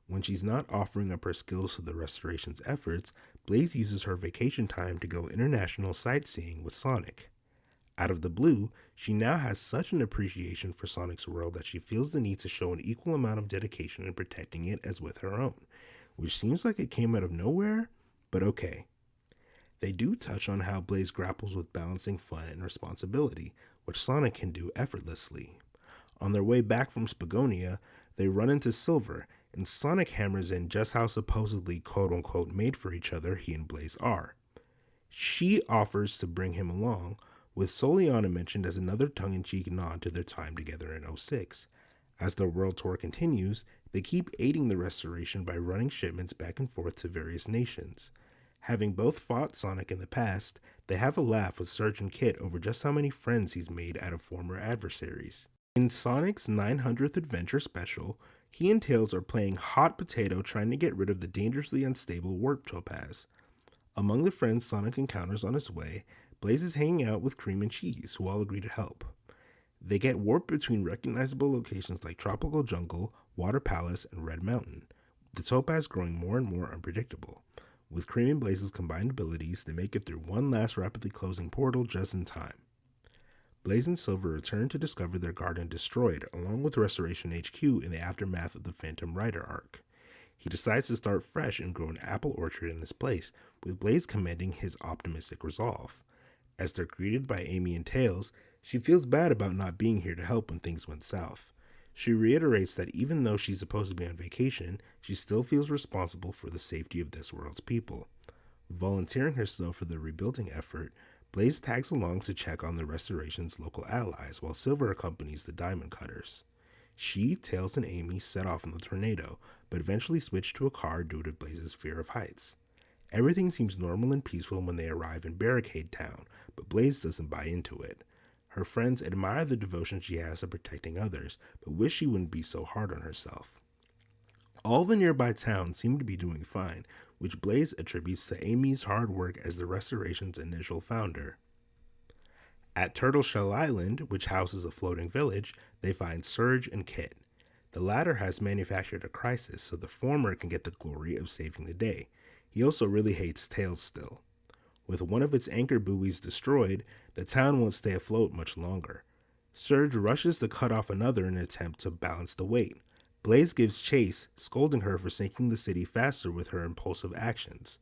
When she's not offering up her skills to the Restoration's efforts, Blaze uses her vacation time to go international sightseeing with Sonic. Out of the blue, she now has such an appreciation for Sonic's world that she feels the need to show an equal amount of dedication in protecting it as with her own, which seems like it came out of nowhere, but okay. They do touch on how Blaze grapples with balancing fun and responsibility, which Sonic can do effortlessly. On their way back from Spagonia, they run into Silver, and Sonic hammers in just how supposedly quote-unquote made for each other he and Blaze are. She offers to bring him along, with Soliana mentioned as another tongue-in-cheek nod to their time together in 06. As their world tour continues, they keep aiding the Restoration by running shipments back and forth to various nations. Having both fought Sonic in the past, they have a laugh with Sergeant Kit over just how many friends he's made out of former adversaries. In Sonic's 900th Adventure Special, he and Tails are playing hot potato trying to get rid of the dangerously unstable Warp Topaz. Among the friends Sonic encounters on his way, Blaze is hanging out with Cream and Cheese, who all agree to help. They get warped between recognizable locations like Tropical Jungle, Water Palace, and Red Mountain, the Topaz growing more and more unpredictable. With Cream and Blaze's combined abilities, they make it through one last rapidly closing portal just in time. Blaze and Silver return to discover their garden destroyed, along with Restoration HQ in the aftermath of the Phantom Rider arc. He decides to start fresh and grow an apple orchard in his place, with Blaze commending his optimistic resolve. As they're greeted by Amy and Tails, she feels bad about not being here to help when things went south. She reiterates that even though she's supposed to be on vacation, she still feels responsible for the safety of this world's people. Volunteering herself for the rebuilding effort, Blaze tags along to check on the Restoration's local allies, while Silver accompanies the Diamond Cutters. She, Tails, and Amy set off in the tornado, but eventually switch to a car due to Blaze's fear of heights. Everything seems normal and peaceful when they arrive in Barricade Town, but Blaze doesn't buy into it. Her friends admire the devotion she has to protecting others, but wish she wouldn't be so hard on herself. All the nearby towns seem to be doing fine, which Blaze attributes to Amy's hard work as the Restoration's initial founder. At Turtle Shell Island, which houses a floating village, they find Surge and Kit. The latter has manufactured a crisis, so the former can get the glory of saving the day. He also really hates Tails still. With one of its anchor buoys destroyed, the town won't stay afloat much longer. Surge rushes to cut off another in an attempt to balance the weight. Blaze gives chase, scolding her for sinking the city faster with her impulsive actions.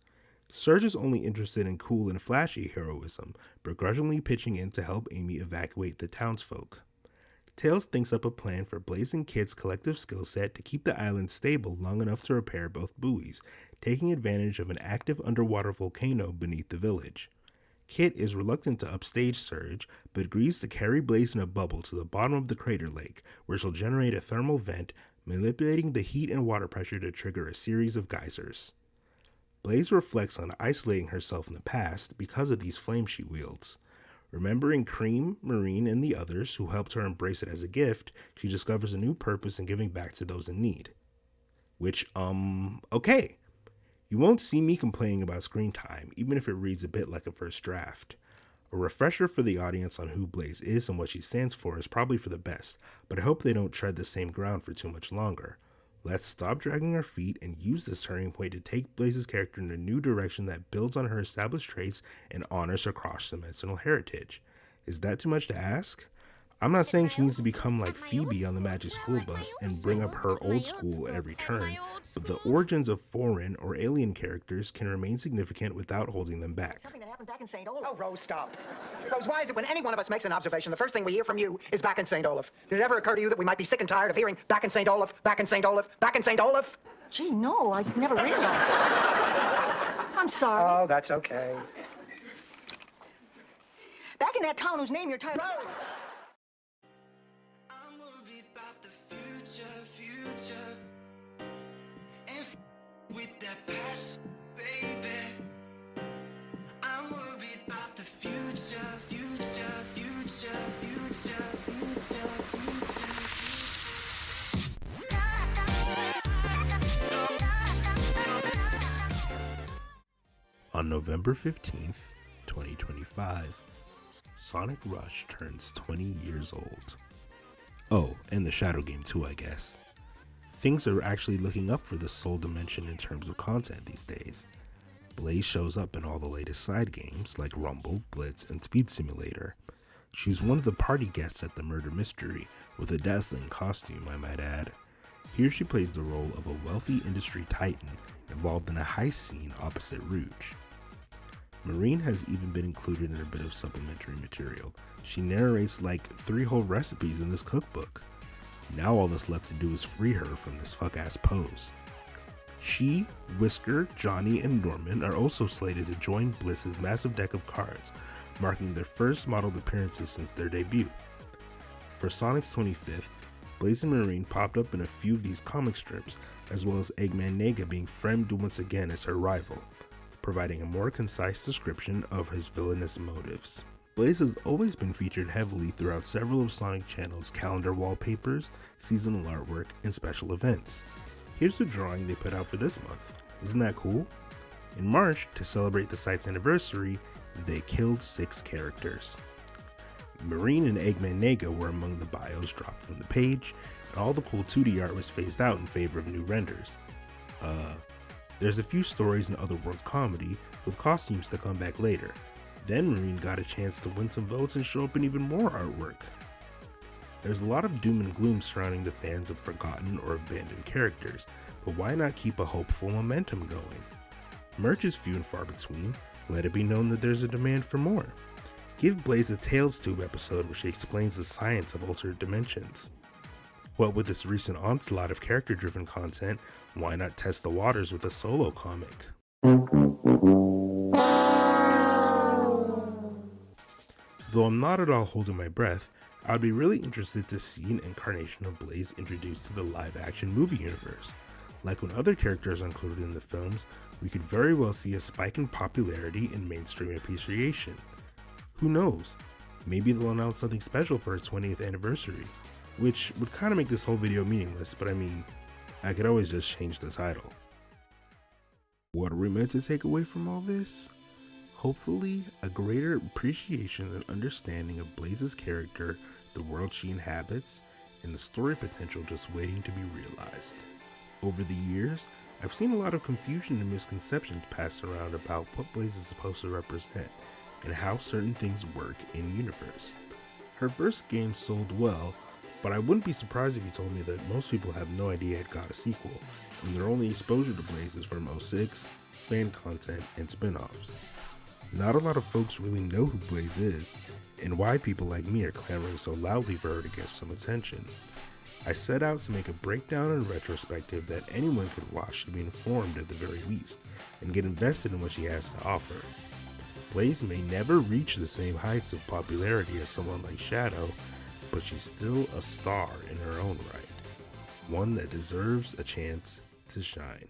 Surge is only interested in cool and flashy heroism, begrudgingly pitching in to help Amy evacuate the townsfolk. Tails thinks up a plan for Blaze and Kit's collective skill set to keep the island stable long enough to repair both buoys, taking advantage of an active underwater volcano beneath the village. Kit is reluctant to upstage Surge, but agrees to carry Blaze in a bubble to the bottom of the crater lake, where she'll generate a thermal vent, manipulating the heat and water pressure to trigger a series of geysers. Blaze reflects on isolating herself in the past because of these flames she wields. Remembering Cream, Marine, and the others who helped her embrace it as a gift, she discovers a new purpose in giving back to those in need. Which, okay. You won't see me complaining about screen time, even if it reads a bit like a first draft. A refresher for the audience on who Blaze is and what she stands for is probably for the best, but I hope they don't tread the same ground for too much longer. Let's stop dragging our feet and use this turning point to take Blaze's character in a new direction that builds on her established traits and honors her cross-dimensional heritage. Is that too much to ask? I'm not saying she needs to become like Phoebe on the Magic School Bus and bring up her old school at every turn, but the origins of foreign or alien characters can remain significant without holding them back. Something that happened back in St. Olaf. Oh, Rose, stop. Rose, why is it when any one of us makes an observation, the first thing we hear from you is back in St. Olaf? Did it ever occur to you that we might be sick and tired of hearing back in St. Olaf, back in St. Olaf, back in St. Olaf? Gee, no, I never realized. I'm sorry. Oh, that's okay. Back in that town whose name you're tired of. With that past, baby, I'm worried about the future, future, future, future, future, On November 15th, 2025, Sonic Rush turns 20 years old. Oh, and the Shadow game too, I guess. Things are actually looking up for the Soul Dimension in terms of content these days. Blaze shows up in all the latest side games like Rumble, Blitz, and Speed Simulator. She's one of the party guests at the Murder Mystery, with a dazzling costume, I might add. Here she plays the role of a wealthy industry titan involved in a heist scene opposite Rouge. Marine has even been included in a bit of supplementary material. She narrates like 3 whole recipes in this cookbook. Now all that's left to do is free her from this fuck-ass pose. She, Whisker, Johnny, and Norman are also slated to join Blitz's massive deck of cards, marking their first modeled appearances since their debut. For Sonic's 25th, Blaze and Marine popped up in a few of these comic strips, as well as Eggman Nega being framed once again as her rival, providing a more concise description of his villainous motives. Blaze has always been featured heavily throughout several of Sonic Channel's calendar wallpapers, seasonal artwork, and special events. Here's the drawing they put out for this month. Isn't that cool? In March, to celebrate the site's anniversary, they killed 6 characters. Marine and Eggman Nega were among the bios dropped from the page, and all the cool 2D art was phased out in favor of new renders. There's a few stories in Otherworld's comedy, with costumes to come back later. Then Marine got a chance to win some votes and show up in even more artwork. There's a lot of doom and gloom surrounding the fans of forgotten or abandoned characters, but why not keep a hopeful momentum going? Merch is few and far between, let it be known that there's a demand for more. Give Blaze a Tales Tube episode where she explains the science of alternate dimensions. What with this recent onslaught of character-driven content, why not test the waters with a solo comic? Though I'm not at all holding my breath, I would be really interested to see an incarnation of Blaze introduced to the live-action movie universe. Like when other characters are included in the films, we could very well see a spike in popularity and mainstream appreciation. Who knows? Maybe they'll announce something special for its 20th anniversary, which would kind of make this whole video meaningless, but I mean, I could always just change the title. What are we meant to take away from all this? Hopefully, a greater appreciation and understanding of Blaze's character, the world she inhabits, and the story potential just waiting to be realized. Over the years, I've seen a lot of confusion and misconceptions passed around about what Blaze is supposed to represent, and how certain things work in universe. Her first game sold well, but I wouldn't be surprised if you told me that most people have no idea it got a sequel, and their only exposure to Blaze is from 06, fan content, and spin-offs. Not a lot of folks really know who Blaze is, and why people like me are clamoring so loudly for her to get some attention. I set out to make a breakdown and retrospective that anyone could watch to be informed at the very least, and get invested in what she has to offer. Blaze may never reach the same heights of popularity as someone like Shadow, but she's still a star in her own right, one that deserves a chance to shine.